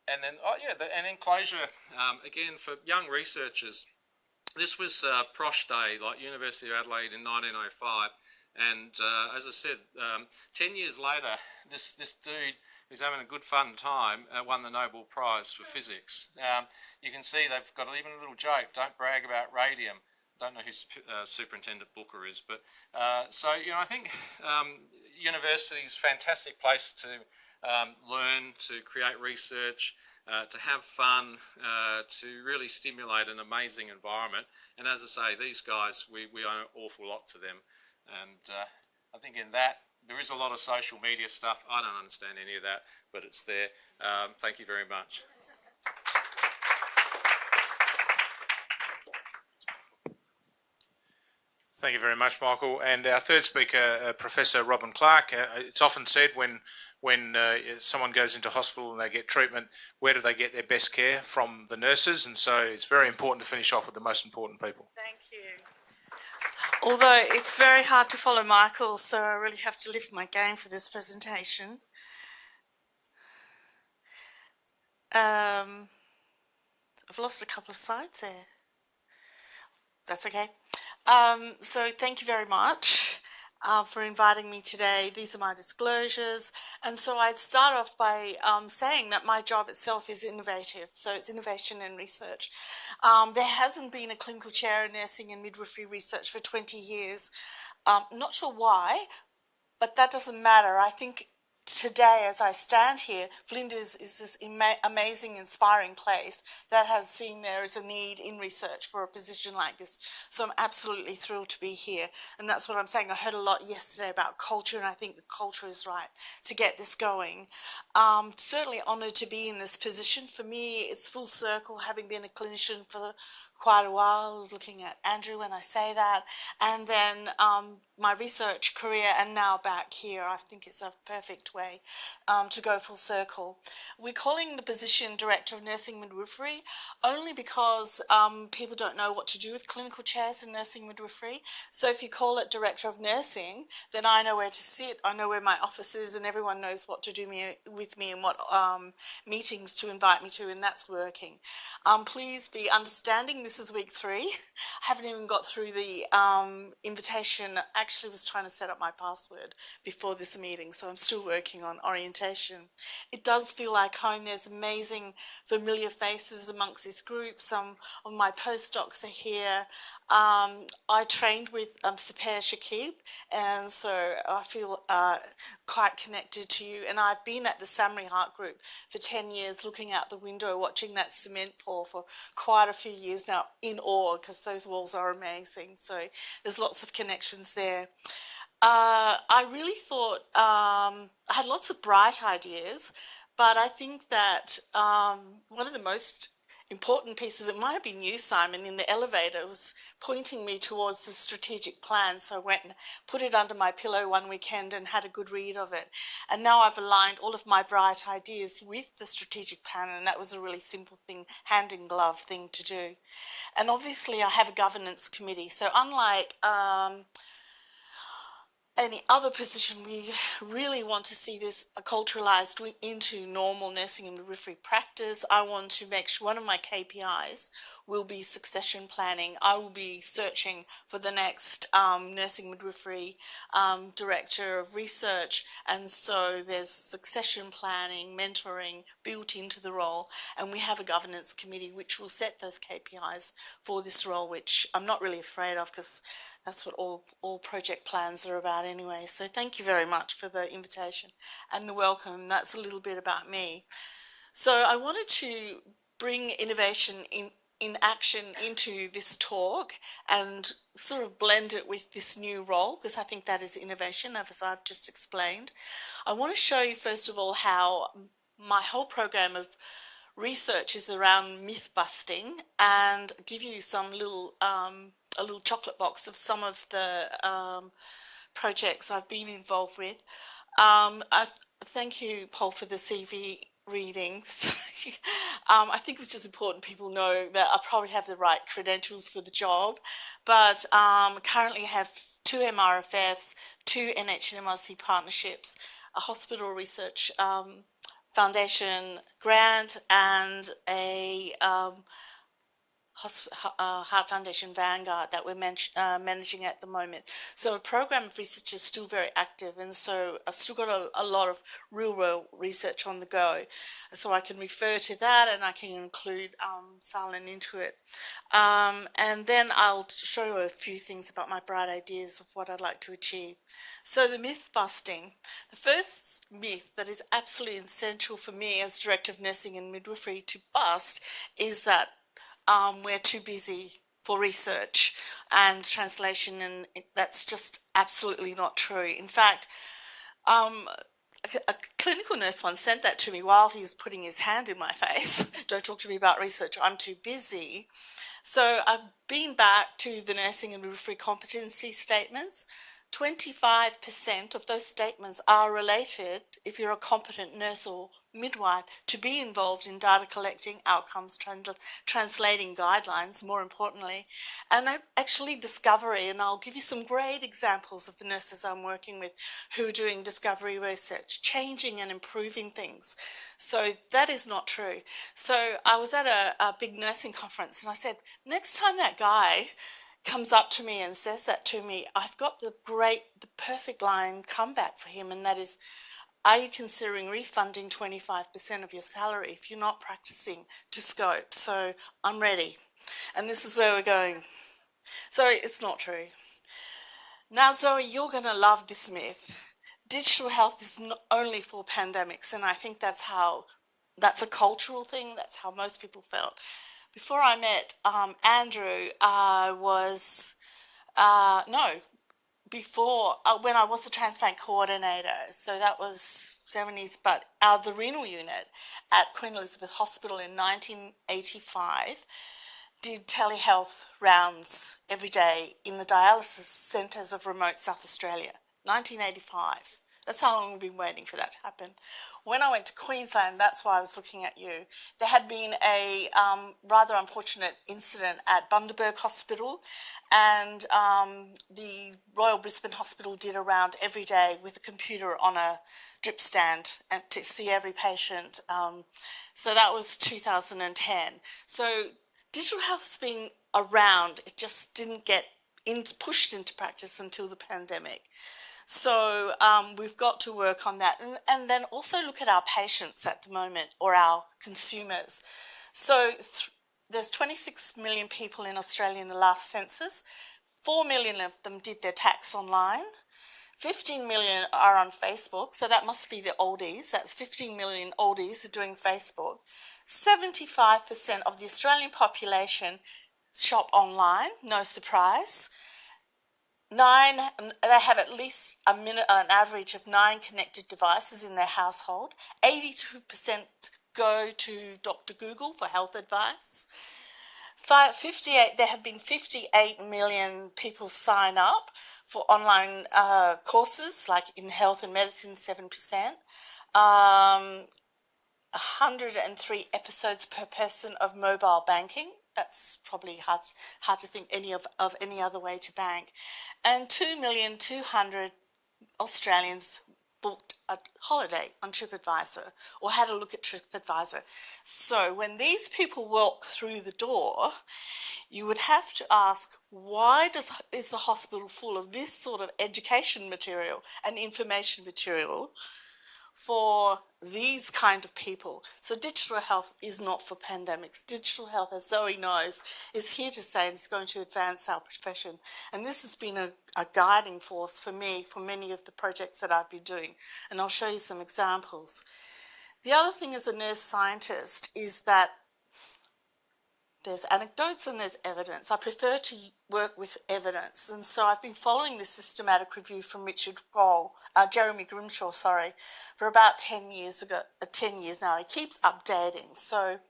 then an enclosure again for young researchers. this was Prosh Day, like University of Adelaide in 1905. And as I said, 10 years later, this dude who's having a good fun time won the Nobel Prize for physics. You can see they've got even a little joke, don't brag about radium. Don't know who Superintendent Booker is, but so, I think university's a fantastic place to learn, to create research, to have fun, to really stimulate an amazing environment. And as I say, these guys, we owe an awful lot to them. And I think in that, there is a lot of social media stuff. I don't understand any of that, but it's there. Thank you very much. Thank you very much, Michael. And our third speaker, Professor Robin Clark. It's often said when someone goes into hospital and they get treatment, where do they get their best care? From the nurses. And so it's very important to finish off with the most important people. Thank you. Although it's very hard to follow Michael, so I really have to lift my game for this presentation. I've lost a couple of slides there. That's okay. So thank you very much for inviting me today. These are my disclosures. And so I'd start off by saying that my job itself is innovative. So it's innovation and research. There hasn't been a clinical chair in nursing and midwifery research for 20 years. Not sure why, but that doesn't matter. I think today, as I stand here, Flinders is this amazing, inspiring place that has seen there is a need in research for a position like this. So I'm absolutely thrilled to be here. And that's what I'm saying. I heard a lot yesterday about culture, and I think the culture is right to get this going. Certainly honoured to be in this position. For me, it's full circle, having been a clinician for quite a while, looking at Andrew when I say that, and then my research career, and now back here. I think it's a perfect way to go full circle. We're calling the position Director of Nursing Midwifery only because people don't know what to do with clinical chairs in nursing midwifery. So if you call it Director of Nursing, then I know where to sit, I know where my office is, and everyone knows what to do with me and what meetings to invite me to, and that's working. Please be understanding, this is week 3. I haven't even got through the invitation. Actually was trying to set up my password before this meeting, so I'm still working on orientation. It does feel like home. There's amazing familiar faces amongst this group. Some of my postdocs are here. I trained with Sapir Shakib, and so I feel quite connected to you. And I've been at the Samri Heart Group for 10 years, looking out the window, watching that cement pour for quite a few years now, in awe, because those walls are amazing. So there's lots of connections there. I really thought, I had lots of bright ideas, but I think that one of the most important pieces, it might have been you, Simon, in the elevator, was pointing me towards the strategic plan. So I went and put it under my pillow one weekend and had a good read of it. And now I've aligned all of my bright ideas with the strategic plan, and that was a really simple thing, hand in glove thing to do. And obviously I have a governance committee. So unlike any other position, we really want to see this culturalized into normal nursing and midwifery practice. I want to make sure one of my KPIs will be succession planning. I will be searching for the next nursing midwifery director of research, and so there's succession planning, mentoring built into the role, and we have a governance committee which will set those KPIs for this role, which I'm not really afraid of, because that's what all project plans are about anyway. So thank you very much for the invitation and the welcome. That's a little bit about me. So I wanted to bring innovation in action into this talk and sort of blend it with this new role, because I think that is innovation, as I've just explained. I want to show you first of all how my whole program of research is around myth busting, and give you some little a little chocolate box of some of the projects I've been involved with. I thank you, Paul, for the CV readings. I think it's just important people know that I probably have the right credentials for the job, but currently have 2 MRFFs, 2 NHMRC partnerships, a hospital research foundation grant, and a Heart Foundation Vanguard that we're managing at the moment. So a program of research is still very active, and so I've still got a lot of real-world research on the go. So I can refer to that, and I can include Salin into it. And then I'll show you a few things about my bright ideas of what I'd like to achieve. So the myth busting. The first myth that is absolutely essential for me as Director of Nursing and Midwifery to bust is that we're too busy for research and translation, and that's just absolutely not true. In fact, a clinical nurse once sent that to me while he was putting his hand in my face. Don't talk to me about research, I'm too busy. So I've been back to the nursing and midwifery competency statements. 25% of those statements are related, if you're a competent nurse or midwife, to be involved in data collecting, outcomes, translating guidelines, more importantly, and actually discovery. And I'll give you some great examples of the nurses I'm working with who are doing discovery research, changing and improving things. So that is not true. So I was at a big nursing conference, and I said, next time that guy comes up to me and says that to me, I've got the perfect line comeback for him, and that is, are you considering refunding 25% of your salary if you're not practicing to scope? So I'm ready. And this is where we're going. So it's not true. Now, Zoe, you're going to love this myth. Digital health is not only for pandemics, and I think that's a cultural thing. That's how most people felt. Before I met Andrew, when I was a transplant coordinator, so that was 70s, but the renal unit at Queen Elizabeth Hospital in 1985 did telehealth rounds every day in the dialysis centres of remote South Australia. 1985. That's how long we've been waiting for that to happen. When I went to Queensland, that's why I was looking at you, there had been a rather unfortunate incident at Bundaberg Hospital, and the Royal Brisbane Hospital did a round every day with a computer on a drip stand and to see every patient. So that was 2010. So digital health has been around, it just didn't get pushed into practice until the pandemic. So we've got to work on that, and then also look at our patients at the moment, or our consumers. So there's 26 million people in Australia in the last census. 4 million of them did their tax online. 15 million are on Facebook, so that must be the oldies. That's 15 million oldies who are doing Facebook. 75% of the Australian population shop online, no surprise. They have at least an average of 9 connected devices in their household. 82% go to Dr. Google for health advice. There have been 58 million people sign up for online courses, like in health and medicine, 7%. 103 episodes per person of mobile banking. That's probably hard to think of any other way to bank. And 2,200,000 Australians booked a holiday on TripAdvisor or had a look at TripAdvisor. So when these people walk through the door, you would have to ask, why is the hospital full of this sort of education material and information material for these kind of people? So digital health is not for pandemics. Digital health, as Zoe knows, is here to stay, and it's going to advance our profession. And this has been a guiding force for me for many of the projects that I've been doing. And I'll show you some examples. The other thing as a nurse scientist is that there's anecdotes and there's evidence. I prefer to work with evidence. And so I've been following this systematic review from Jeremy Grimshaw, for about 10 years now. He keeps updating. So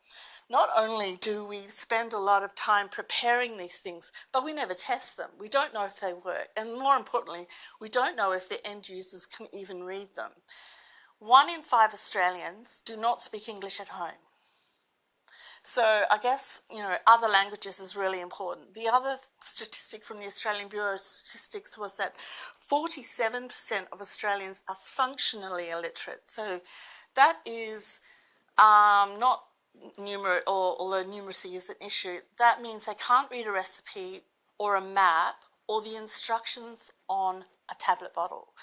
not only do we spend a lot of time preparing these things, but we never test them. We don't know if they work. And more importantly, we don't know if the end users can even read them. 1 in 5 Australians do not speak English at home. So I guess, other languages is really important. The other statistic from the Australian Bureau of Statistics was that 47% of Australians are functionally illiterate. So that is not although numeracy is an issue, that means they can't read a recipe or a map or the instructions on a tablet bottle.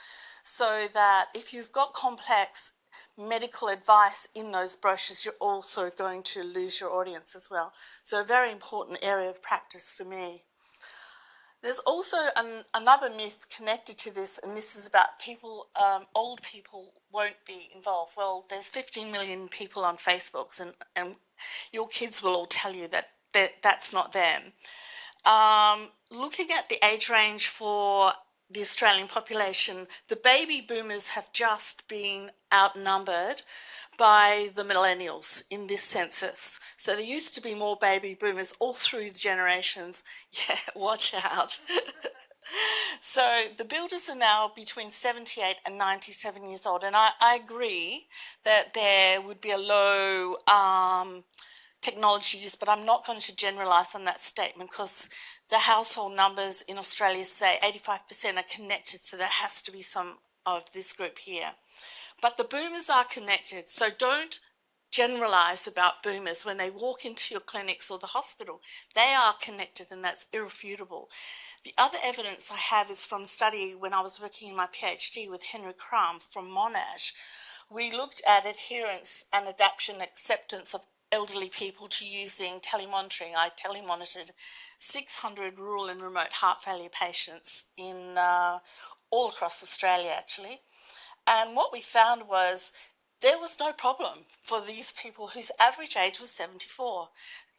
So that if you've got complex medical advice in those brochures, you're also going to lose your audience as well. So a very important area of practice for me. There's also another myth connected to this, and this is about people, old people won't be involved. Well, there's 15 million people on Facebook, and your kids will all tell you that that's not them. Looking at the age range for the Australian population, the baby boomers have just been outnumbered by the millennials in this census. So there used to be more baby boomers all through the generations. Yeah, watch out. So the builders are now between 78 and 97 years old, and I agree that there would be a low technology use, but I'm not going to generalise on that statement because the household numbers in Australia say 85% are connected, so there has to be some of this group here. But the boomers are connected, so don't generalise about boomers. When they walk into your clinics or the hospital, they are connected, and that's irrefutable. The other evidence I have is from a study when I was working in my PhD with Henry Crum from Monash. We looked at adherence and adaptation acceptance of elderly people to using telemonitoring. I telemonitored 600 rural and remote heart failure patients in all across Australia, actually. And what we found was there was no problem for these people whose average age was 74.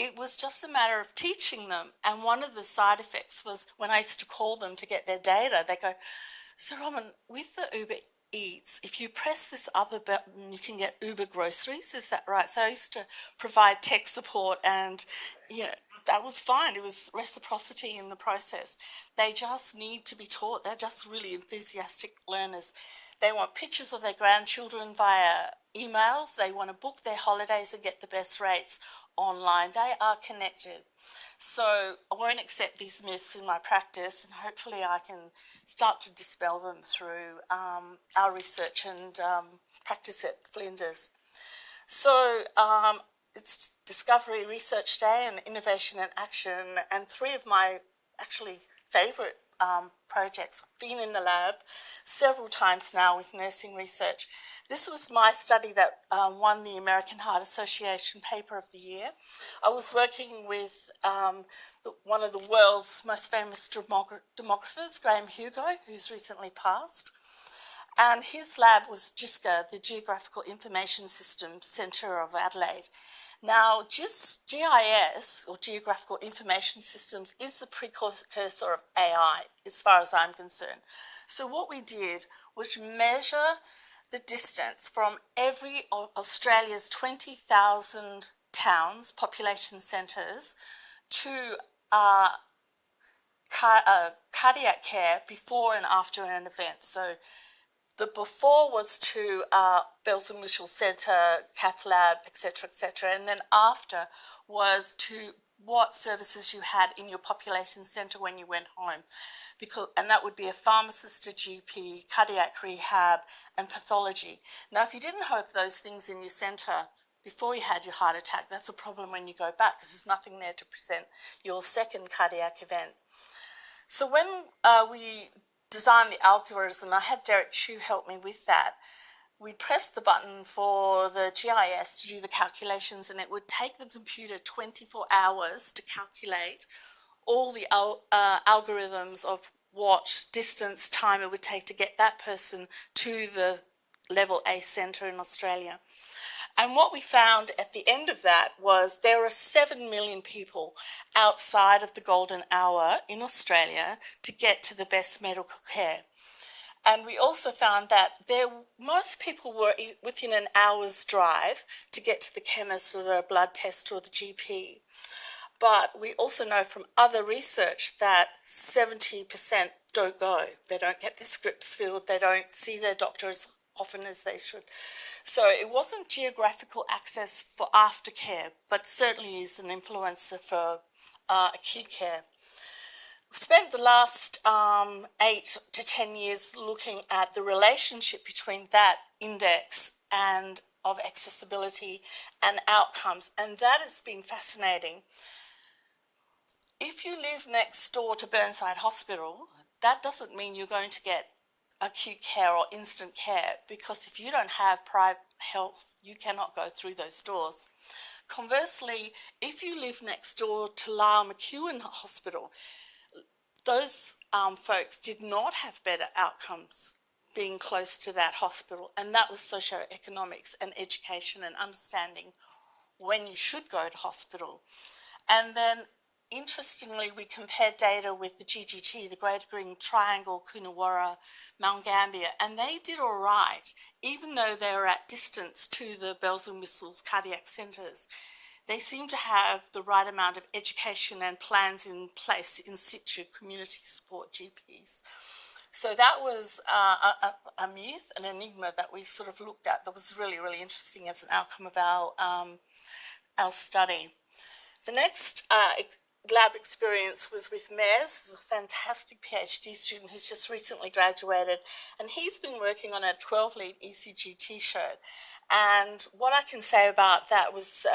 It was just a matter of teaching them. And one of the side effects was when I used to call them to get their data, they go, "So Robin, with the Uber Eats, if you press this other button, you can get Uber groceries, is that right?" So I used to provide tech support, and that was fine. It was reciprocity in the process. They just need to be taught. They're just really enthusiastic learners. They want pictures of their grandchildren via emails. They want to book their holidays and get the best rates online. They are connected. So I won't accept these myths in my practice, and hopefully I can start to dispel them through our research and practice at Flinders. So it's Discovery Research Day and Innovation and Action, and three of my actually favourite projects. I've been in the lab several times now with nursing research. This was my study that won the American Heart Association Paper of the Year. I was working with one of the world's most famous demographers, Graham Hugo, who's recently passed. And his lab was GISCA, the Geographical Information System Centre of Adelaide. Now, GIS, or Geographical Information Systems, is the precursor of AI, as far as I'm concerned. So what we did was measure the distance from every of Australia's 20,000 towns, population centres, to cardiac care before and after an event. So the before was to Bells and Whistles Centre, Cath Lab, etc., and then after was to what services you had in your population centre when you went home, and that would be a pharmacist, a GP, cardiac rehab, and pathology. Now, if you didn't have those things in your centre before you had your heart attack, that's a problem when you go back because there's nothing there to present your second cardiac event. So when we designed the algorithm, I had Derek Chu help me with that. We pressed the button for the GIS to do the calculations, and it would take the computer 24 hours to calculate all the algorithms of what distance, time it would take to get that person to the level A centre in Australia. And what we found at the end of that was there are 7 million people outside of the golden hour in Australia to get to the best medical care. And we also found that most people were within an hour's drive to get to the chemist or the blood test or the GP. But we also know from other research that 70% don't go. They don't get their scripts filled. They don't see their doctor as often as they should. So it wasn't geographical access for aftercare, but certainly is an influencer for acute care. We've spent the last 8 to 10 years looking at the relationship between that index and of accessibility and outcomes, and that has been fascinating. If you live next door to Burnside Hospital, that doesn't mean you're going to get acute care or instant care, because if you don't have private health, you cannot go through those doors. Conversely, if you live next door to Lyle McEwen Hospital, those folks did not have better outcomes being close to that hospital, and that was socioeconomics and education and understanding when you should go to hospital. And then interestingly, we compared data with the GGT, the Greater Green Triangle, Coonawarra, Mount Gambier, and they did all right, even though they were at distance to the bells and whistles cardiac centres. They seem to have the right amount of education and plans in place in situ, community support GPs. So that was a myth, an enigma that we sort of looked at that was really, really interesting as an outcome of our study. The next lab experience was with Mez, who's a fantastic PhD student who's just recently graduated, and he's been working on a 12-lead ECG T-shirt. And what I can say about that was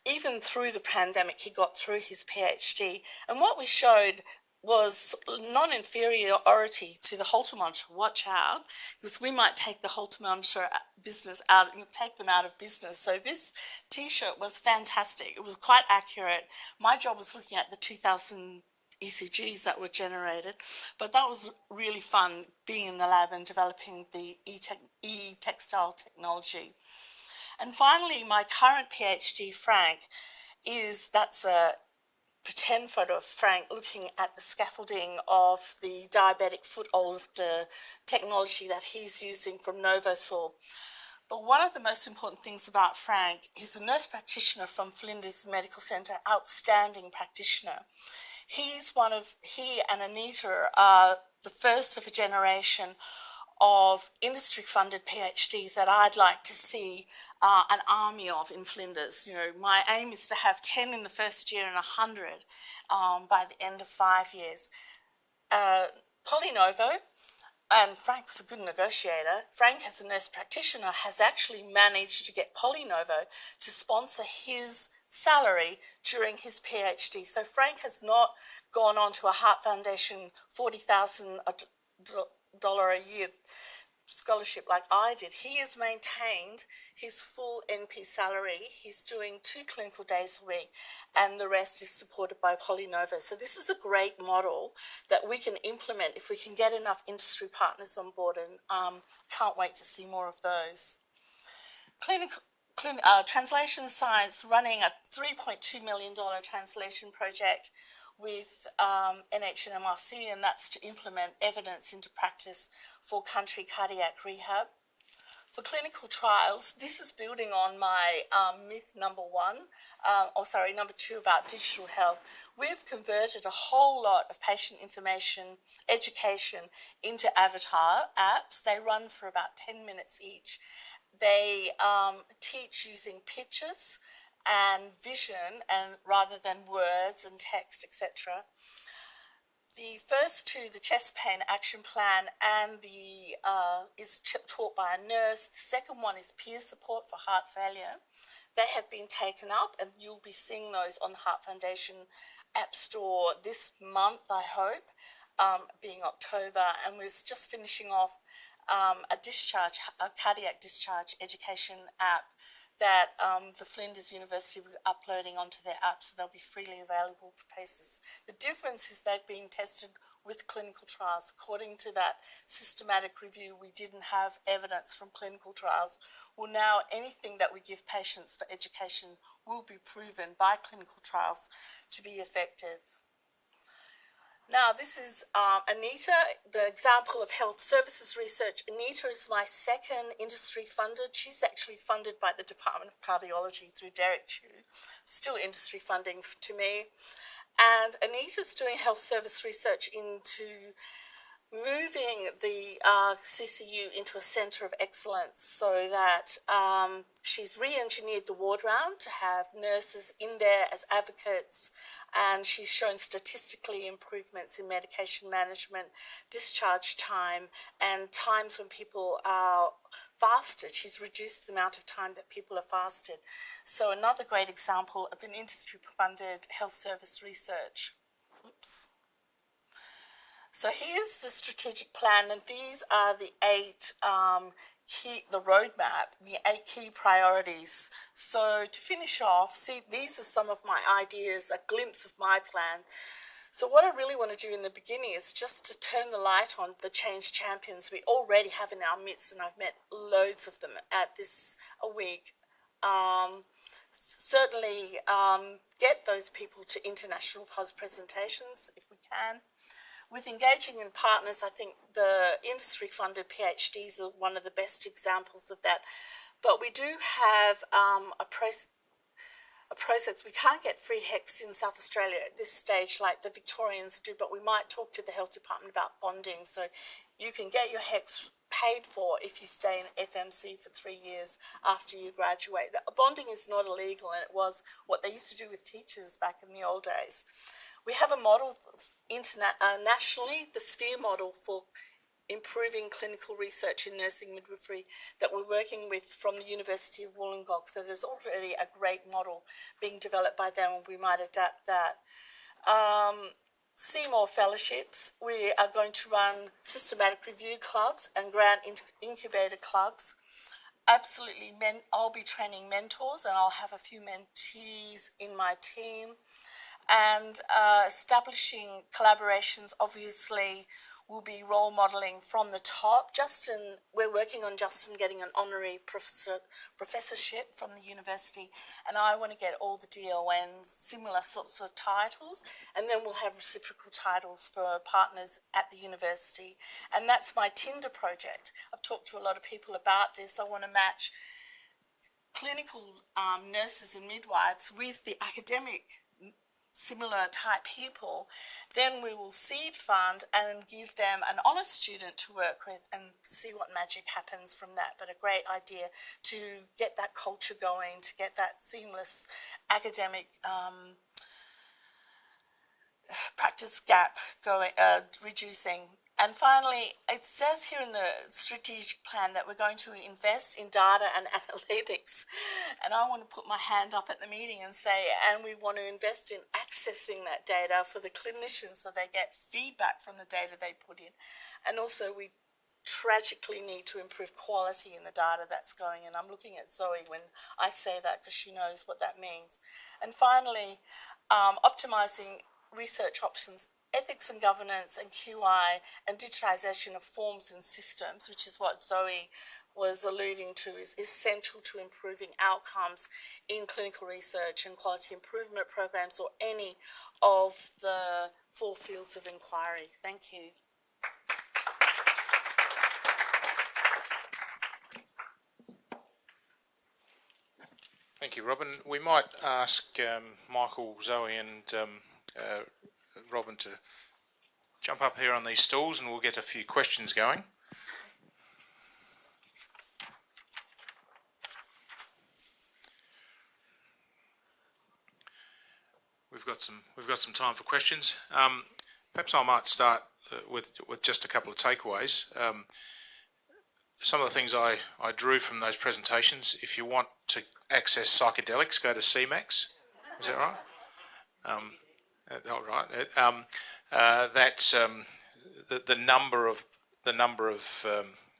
even through the pandemic, he got through his PhD. And what we showed was non-inferiority to the Holter monitor. Watch out, because we might take the Holter monitor business out and take them out of business. So this T-shirt was fantastic. It was quite accurate. My job was looking at the 2000 ECGs that were generated, but that was really fun being in the lab and developing the e-textile technology. And finally, my current PhD, Frank, that's a pretend photo of Frank looking at the scaffolding of the diabetic foot holder technology that he's using from Novosorb. But one of the most important things about Frank, he's a nurse practitioner from Flinders Medical Centre, outstanding practitioner. He and Anita are the first of a generation of industry-funded PhDs that I'd like to see an army of in Flinders. You know, my aim is to have 10 in the first year and 100 by the end of 5 years. Polynovo, and Frank's a good negotiator. Frank, as a nurse practitioner, has actually managed to get Polynovo to sponsor his salary during his PhD. So Frank has not gone on to a Heart Foundation $40,000 a year scholarship like I did. He has maintained his full NP salary. He's doing 2 clinical days a week, and the rest is supported by Polynovo. So this is a great model that we can implement if we can get enough industry partners on board, and can't wait to see more of those. Translation Science running a $3.2 million translation project with NHMRC, and that's to implement evidence into practice for country cardiac rehab. For clinical trials, this is building on my myth number two about digital health. We've converted a whole lot of patient information education into avatar apps. They run for about 10 minutes each. They teach using pictures and vision, and rather than words and text, etc. The first two, the chest pain action plan, and is taught by a nurse. The second one is peer support for heart failure. They have been taken up, and you'll be seeing those on the Heart Foundation App Store this month, I hope, being October. And we're just finishing off a cardiac discharge education app that the Flinders University will be uploading onto their app, so they'll be freely available for patients. The difference is they've been tested with clinical trials. According to that systematic review, we didn't have evidence from clinical trials. Well, now anything that we give patients for education will be proven by clinical trials to be effective. Now, this is Anita, the example of health services research. Anita is my second industry funded. She's actually funded by the Department of Cardiology through Derek Chu, still industry funding to me. And Anita's doing health service research into moving the CCU into a centre of excellence, so that she's re-engineered the ward round to have nurses in there as advocates, and she's shown statistically improvements in medication management, discharge time, and times when people are fasted. She's reduced the amount of time that people are fasted. So another great example of an industry-funded health service research. Oops. So here's the strategic plan, and these are the the roadmap, the 8 key priorities. So to finish off, see, these are some of my ideas, a glimpse of my plan. So what I really want to do in the beginning is just to turn the light on the change champions we already have in our midst, and I've met loads of them at this a week. Certainly get those people to international presentations if we can. With engaging in partners, I think the industry-funded PhDs are one of the best examples of that. But we do have a process. We can't get free HECS in South Australia at this stage like the Victorians do, but we might talk to the health department about bonding. So you can get your HECS paid for if you stay in FMC for 3 years after you graduate. Bonding is not illegal, and it was what they used to do with teachers back in the old days. We have a model nationally, the SPHERE model for improving clinical research in nursing midwifery that we're working with from the University of Wollongong. So there's already a great model being developed by them, and we might adapt that. Seymour Fellowships, we are going to run systematic review clubs and grant incubator clubs. Absolutely, I'll be training mentors, and I'll have a few mentees in my team. And establishing collaborations, obviously, will be role modelling from the top. We're working on Justin getting an honorary professorship from the university, and I want to get all the DONs similar sorts of titles, and then we'll have reciprocal titles for partners at the university. And that's my Tinder project. I've talked to a lot of people about this. I want to match clinical nurses and midwives with the academic similar type people. Then we will seed fund and give them an honours student to work with and see what magic happens from that. But a great idea to get that culture going, to get that seamless academic practice gap going, reducing. And finally, it says here in the strategic plan that we're going to invest in data and analytics. And I want to put my hand up at the meeting and say, and we want to invest in accessing that data for the clinicians so they get feedback from the data they put in. And also we tragically need to improve quality in the data that's going in. I'm looking at Zoe when I say that because she knows what that means. And finally, optimising research options, ethics and governance and QI and digitisation of forms and systems, which is what Zoe was alluding to, is essential to improving outcomes in clinical research and quality improvement programs or any of the 4 fields of inquiry. Thank you. Thank you, Robin. We might ask Michael, Zoe and Robin to jump up here on these stools and we'll get a few questions going. We've got some time for questions. Perhaps I might start with just a couple of takeaways. Some of the things I drew from those presentations. If you want to access psychedelics, go to CMAX. Is that right? All right. That's the number of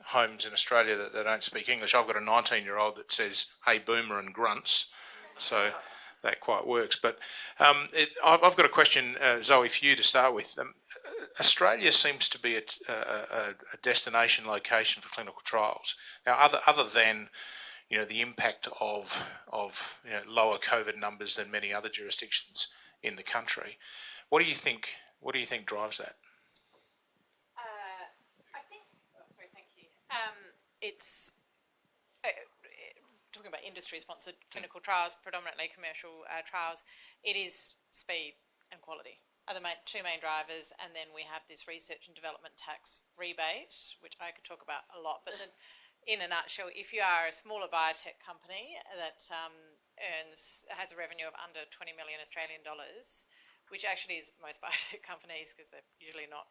homes in Australia that don't speak English. I've got a 19-year-old that says "Hey boomer" and grunts, so that quite works. But I've got a question, Zoe, for you to start with. Australia seems to be a destination location for clinical trials. Now, other than the impact of lower COVID numbers than many other jurisdictions in the country, what do you think drives that? I think. Sorry, thank you. It's talking about industry-sponsored clinical trials, predominantly commercial trials. It is speed and quality are the two main drivers, and then we have this research and development tax rebate, which I could talk about a lot. But then, in a nutshell, if you are a smaller biotech company that has a revenue of under 20 million Australian dollars, which actually is most biotech companies because they're usually not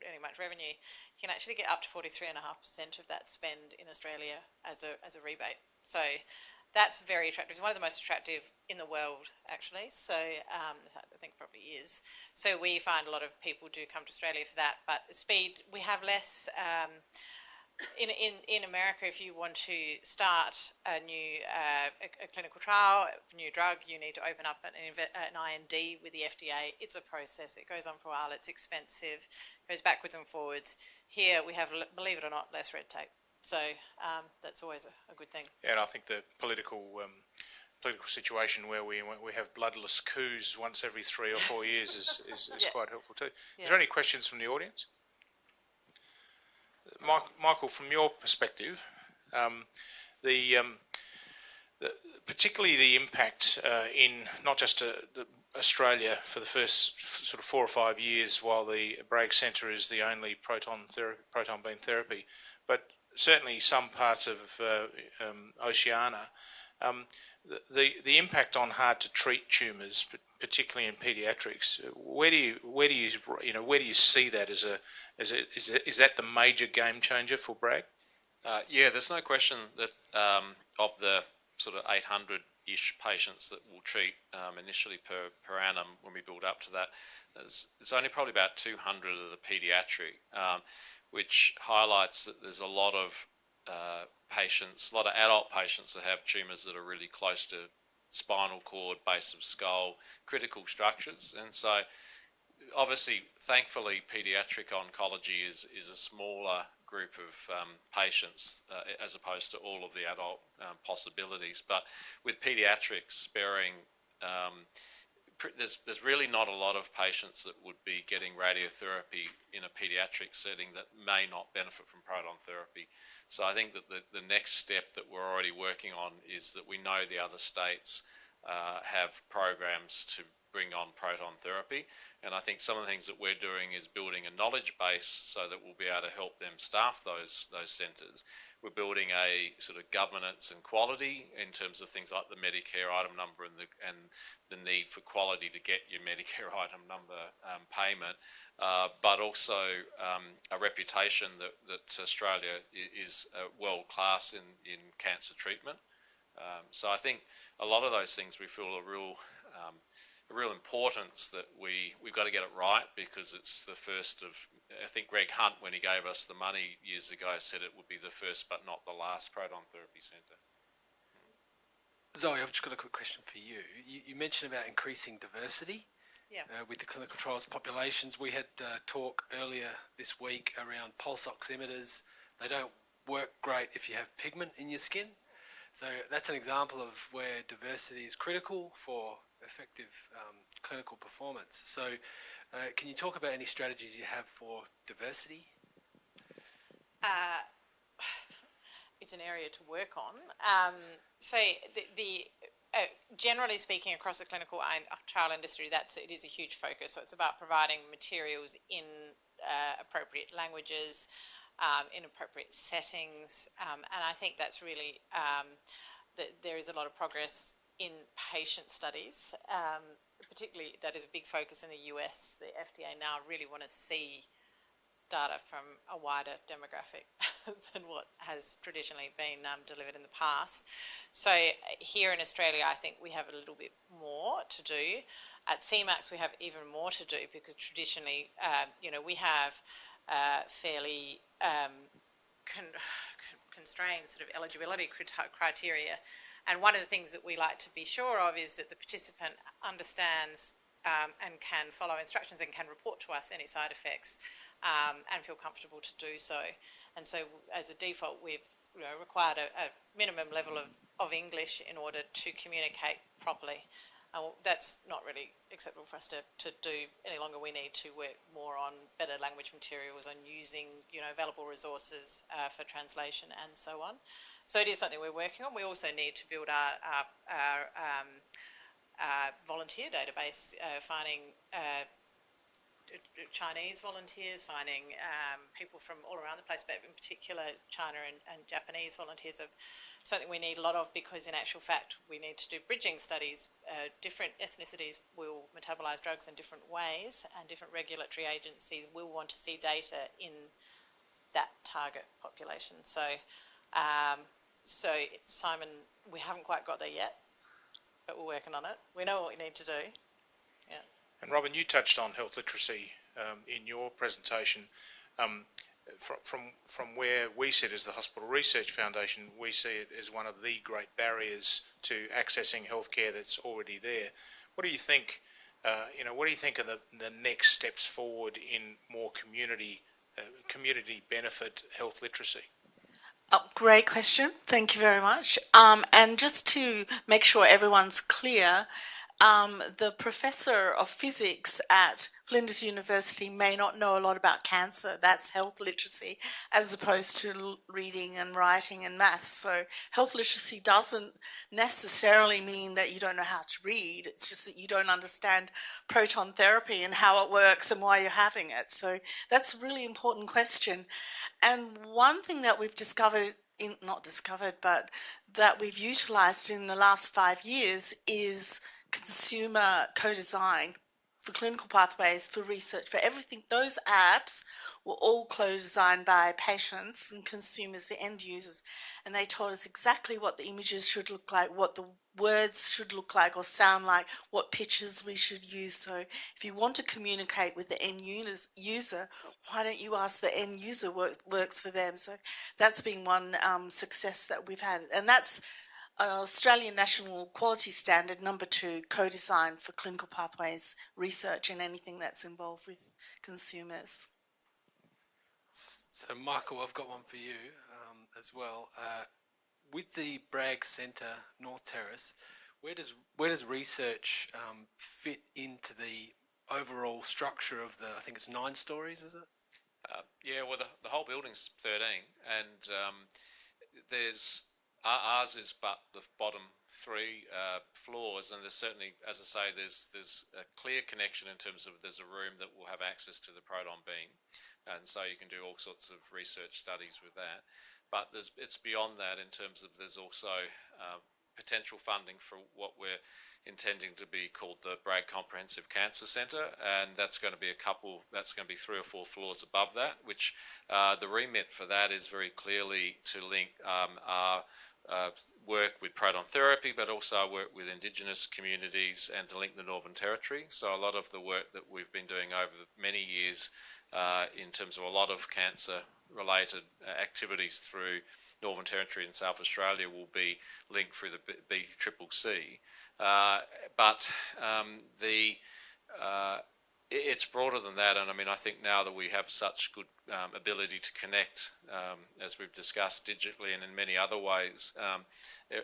earning much revenue, you can actually get up to 43.5% of that spend in Australia as a rebate. So that's very attractive. It's one of the most attractive in the world, actually. So I think probably is. So we find a lot of people do come to Australia for that. But speed, we have less. In America, if you want to start a new a clinical trial, a new drug, you need to open up an IND with the FDA. It's a process. It goes on for a while. It's expensive. Goes backwards and forwards. Here we have, believe it or not, less red tape. So that's always a good thing. Yeah, and I think the political situation where we have bloodless coups once every 3 or 4 years is Yeah. quite helpful too. Yeah. Is there any questions from the audience? Michael, from your perspective, particularly the impact in not just Australia for the first sort of 4 or 5 years while the Bragg Centre is the only proton beam therapy, but certainly some parts of Oceania, the impact on hard to treat tumours, particularly in paediatrics. Where do you see that is that the major game changer for Bragg? Yeah, there's no question that of the sort of 800-ish patients that we'll treat initially per annum when we build up to that, there's only probably about 200 of the paediatric, which highlights that there's a lot of patients, a lot of adult patients that have tumours that are really close to spinal cord, base of skull, critical structures. And so obviously, thankfully, paediatric oncology is a smaller group of patients as opposed to all of the adult possibilities. But with paediatrics sparing, there's really not a lot of patients that would be getting radiotherapy in a paediatric setting that may not benefit from proton therapy. So I think that the next step that we're already working on is that we know the other states have programs to bring on proton therapy, and I think some of the things that we're doing is building a knowledge base so that we'll be able to help them staff those centres. We're building a sort of governance and quality in terms of things like the Medicare item number and the need for quality to get your Medicare item number payment, but also a reputation that Australia is world class in cancer treatment. So I think a lot of those things we feel are a real importance that we've got to get it right, because it's the first of, I think Greg Hunt, when he gave us the money years ago, said it would be the first but not the last proton therapy centre. Zoe, I've just got a quick question for you. You mentioned about increasing diversity with the clinical trials populations. We had talk earlier this week around pulse oximeters. They don't work great if you have pigment in your skin. So that's an example of where diversity is critical for effective clinical performance. So can you talk about any strategies you have for diversity? It's an area to work on. So generally speaking, across the clinical trial industry, it is a huge focus. So it's about providing materials in appropriate languages, in appropriate settings, and I think that's really that there is a lot of progress in patient studies, particularly that is a big focus in the US. The FDA now really want to see data from a wider demographic than what has traditionally been delivered in the past. So here in Australia, I think we have a little bit more to do. At CMAX, we have even more to do, because traditionally, we have fairly constrained sort of eligibility criteria. And one of the things that we like to be sure of is that the participant understands and can follow instructions and can report to us any side effects and feel comfortable to do so. And so as a default, we've required a minimum level of English in order to communicate properly. That's not really acceptable for us to do any longer. We need to work more on better language materials and using available resources for translation and so on. So it is something we're working on. We also need to build our volunteer database, finding Chinese volunteers, finding people from all around the place, but in particular China and Japanese volunteers are something we need a lot of, because in actual fact we need to do bridging studies. Different ethnicities will metabolise drugs in different ways, and different regulatory agencies will want to see data in that target population. So, Simon, we haven't quite got there yet, but we're working on it. We know what we need to do. Yeah. And Robin, you touched on health literacy in your presentation. From where we sit as the Hospital Research Foundation, we see it as one of the great barriers to accessing healthcare that's already there. What do you think? What do you think are the next steps forward in more community benefit health literacy? Oh, great question. Thank you very much. And just to make sure everyone's clear, the professor of physics at Flinders University may not know a lot about cancer. That's health literacy, as opposed to reading and writing and maths. So health literacy doesn't necessarily mean that you don't know how to read. It's just that you don't understand proton therapy and how it works and why you're having it. So that's a really important question. And one thing that we've discovered, but that we've utilized in the last 5 years is consumer co-design for clinical pathways, for research, for everything. Those apps were all co-designed by patients and consumers, the end users, and they told us exactly what the images should look like, what the words should look like or sound like, what pictures we should use. So if you want to communicate with the end user, why don't you ask the end user what works for them? So that's been one success that we've had, and that's Australian National Quality Standard number 2, co-design for clinical pathways research and anything that's involved with consumers. So Michael, I've got one for you as well. With the Bragg Centre North Terrace, where does research fit into the overall structure of the, I think it's 9 stories, is it? Well, the whole building's 13, and there's ours is but the bottom 3 floors, and there's certainly, as I say, there's a clear connection in terms of there's a room that will have access to the proton beam, and so you can do all sorts of research studies with that. But it's beyond that in terms of there's also potential funding for what we're intending to be called the Bragg Comprehensive Cancer Centre, and that's going to be 3 or 4 floors above that, which the remit for that is very clearly to link our work with proton therapy, but also work with Indigenous communities and to link the Northern Territory. So a lot of the work that we've been doing over many years in terms of a lot of cancer-related activities through Northern Territory and South Australia will be linked through the BCCC. But it's broader than that, and I mean, I think now that we have such good ability to connect, as we've discussed, digitally and in many other ways,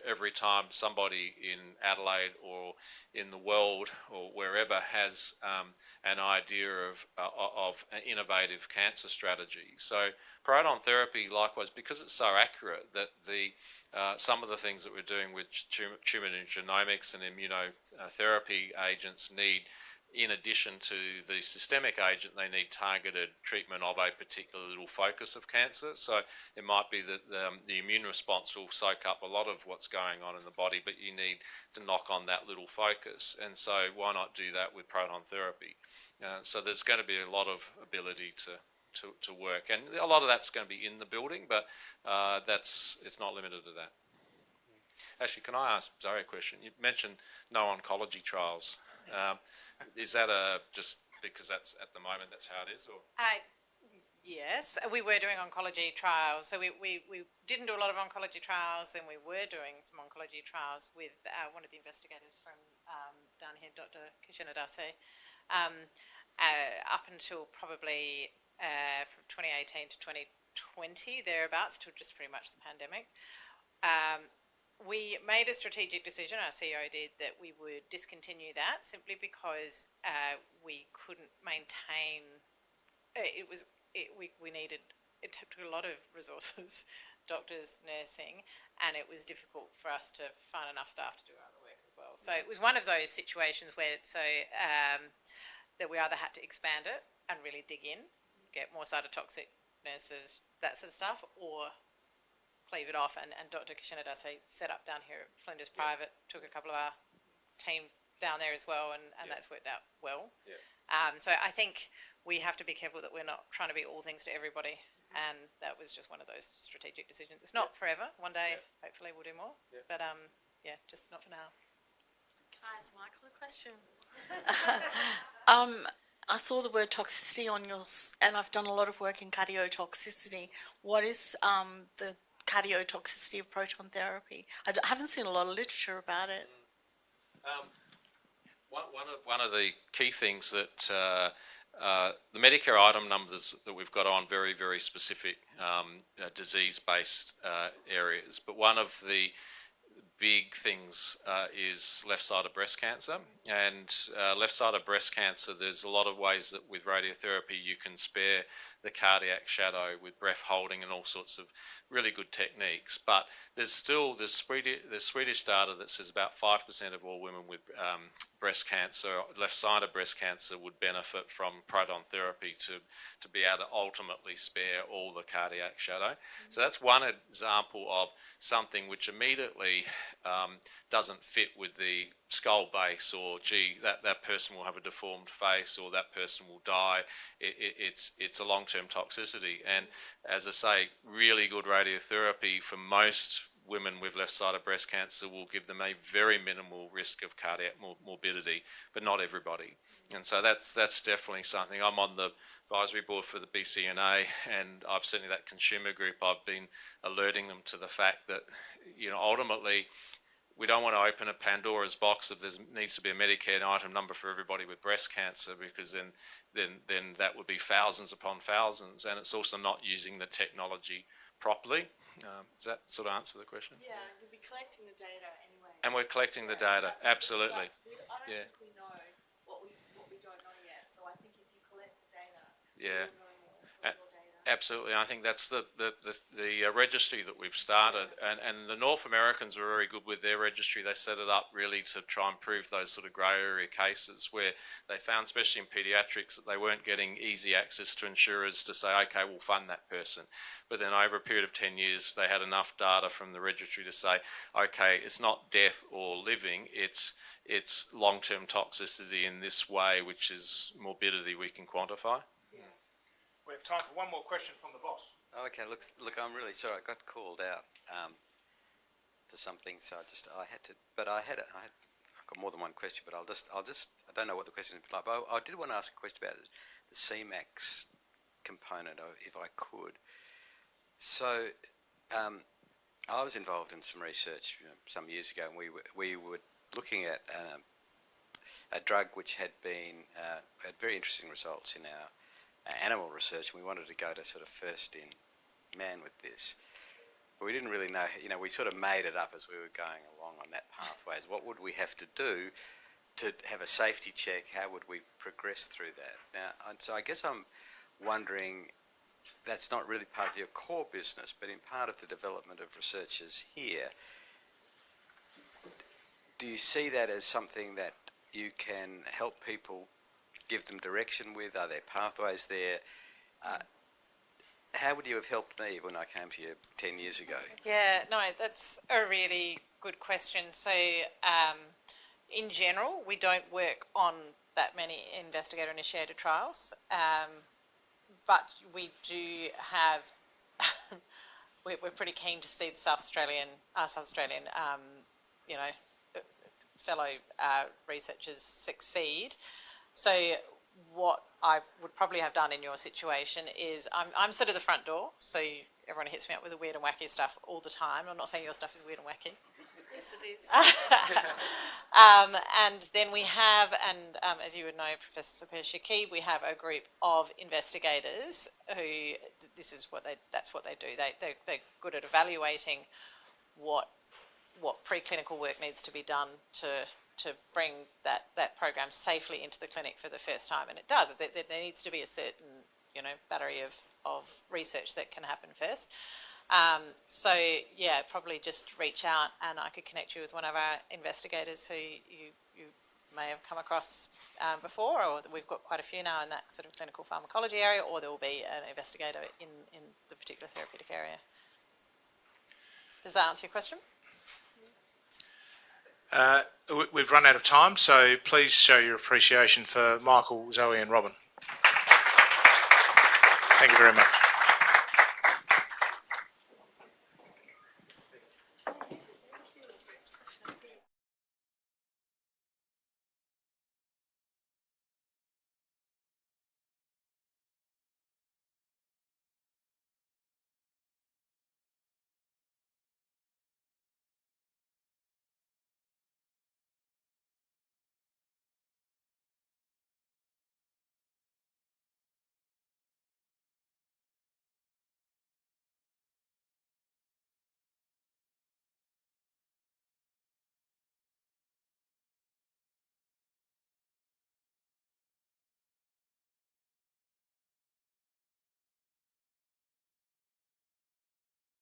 every time somebody in Adelaide or in the world or wherever has an idea of an innovative cancer strategy. So proton therapy, likewise, because it's so accurate that some of the things that we're doing with tumour genomics and immunotherapy agents need, in addition to the systemic agent, they need targeted treatment of a particular little focus of cancer. So it might be that the immune response will soak up a lot of what's going on in the body, but you need to knock on that little focus. And so why not do that with proton therapy? So there's going to be a lot of ability to work. And a lot of that's going to be in the building, but it's not limited to that. Actually, can I ask Zoe a question? You mentioned no oncology trials. Is that just because that's at the moment that's how it is, or? Yes, we were doing oncology trials. So we didn't do a lot of oncology trials. Then we were doing some oncology trials with one of the investigators from down here, Dr. Kishina Dase, up until probably from 2018 to 2020, thereabouts, till just pretty much the pandemic. We made a strategic decision, our CEO did, that we would discontinue that simply because we couldn't maintain. We needed. It took a lot of resources, doctors, nursing, and it was difficult for us to find enough staff to do our other work as well. So it was one of those situations where that we either had to expand it and really dig in, get more cytotoxic nurses, that sort of stuff, or leave it off. And Dr. Kishinada set up down here at Flinders Private, took a couple of our team down there as well, and that's worked out well. So I think we have to be careful that we're not trying to be all things to everybody, and that was just one of those strategic decisions. It's not forever. One day, hopefully, we'll do more, but just not for now. Can I ask Michael a question? I saw the word toxicity on yours, and I've done a lot of work in cardiotoxicity. What is the cardiotoxicity of proton therapy? I haven't seen a lot of literature about it. One of the key things that the Medicare item numbers that we've got on very, very specific disease-based areas, but one of the big things is left-sided breast cancer, and left-sided breast cancer, there's a lot of ways that with radiotherapy you can spare the cardiac shadow with breath holding and all sorts of really good techniques, but there's Swedish data that says about 5% of all women with breast cancer, left-sided breast cancer, would benefit from proton therapy to be able to ultimately spare all the cardiac shadow. So that's one example of something which immediately doesn't fit with the skull base, or gee, that person will have a deformed face, or that person will die. It's a long-term toxicity, and as I say, really good radiotherapy for most women with left-sided breast cancer will give them a very minimal risk of cardiac morbidity, but not everybody. And so that's definitely something. I'm on the advisory board for the BCNA, and I've certainly that consumer group, I've been alerting them to the fact that, ultimately, we don't want to open a Pandora's box if there needs to be a Medicare item number for everybody with breast cancer, because then that would be thousands upon thousands, and it's also not using the technology properly. Does that sort of answer the question? Yeah, you'll be collecting the data anyway. And we're collecting the data, absolutely. I don't think we know what we don't know yet, so I think if you collect the data, you'll know more from your data. Absolutely, I think that's the registry that we've started, and the North Americans were very good with their registry. They set it up really to try and prove those sort of grey area cases where they found, especially in paediatrics, that they weren't getting easy access to insurers to say, okay, we'll fund that person. But then over a period of 10 years, they had enough data from the registry to say, okay, it's not death or living, it's long-term toxicity in this way, which is morbidity we can quantify. We have time for one more question from the boss. Okay, look, I'm really sorry. I got called out to something, so I've got more than one question, but I don't know what the question is like. But I did want to ask a question about the CMAX component, if I could. So, I was involved in some research some years ago, and we were looking at a drug which had had very interesting results in our animal research, and we wanted to go to sort of first in man with this. But we didn't really know, we sort of made it up as we were going along on that pathway. What would we have to do to have a safety check? How would we progress through that? Now, so I guess I'm wondering, that's not really part of your core business, but in part of the development of researchers here, do you see that as something that you can help people, give them direction with? Are there pathways there? How would you have helped me when I came to you 10 years ago? Yeah, no, that's a really good question. So, in general, we don't work on that many investigator-initiated trials, but we do have. We're pretty keen to see the South Australian, fellow researchers succeed. So what I would probably have done in your situation is I'm sort of the front door, so everyone hits me up with the weird and wacky stuff all the time. I'm not saying your stuff is weird and wacky. Yes, it is. And then we have, as you would know, Professor Sapir Shaki, we have a group of investigators who that's what they do. They're good at evaluating what preclinical work needs to be done to bring that program safely into the clinic for the first time, and it does. There needs to be a certain battery of research that can happen first. So yeah, probably just reach out, and I could connect you with one of our investigators who you may have come across before, or we've got quite a few now in that sort of clinical pharmacology area, or there will be an investigator in the particular therapeutic area. Does that answer your question? We've run out of time, so please show your appreciation for Michael, Zoe and Robin. Thank you very much.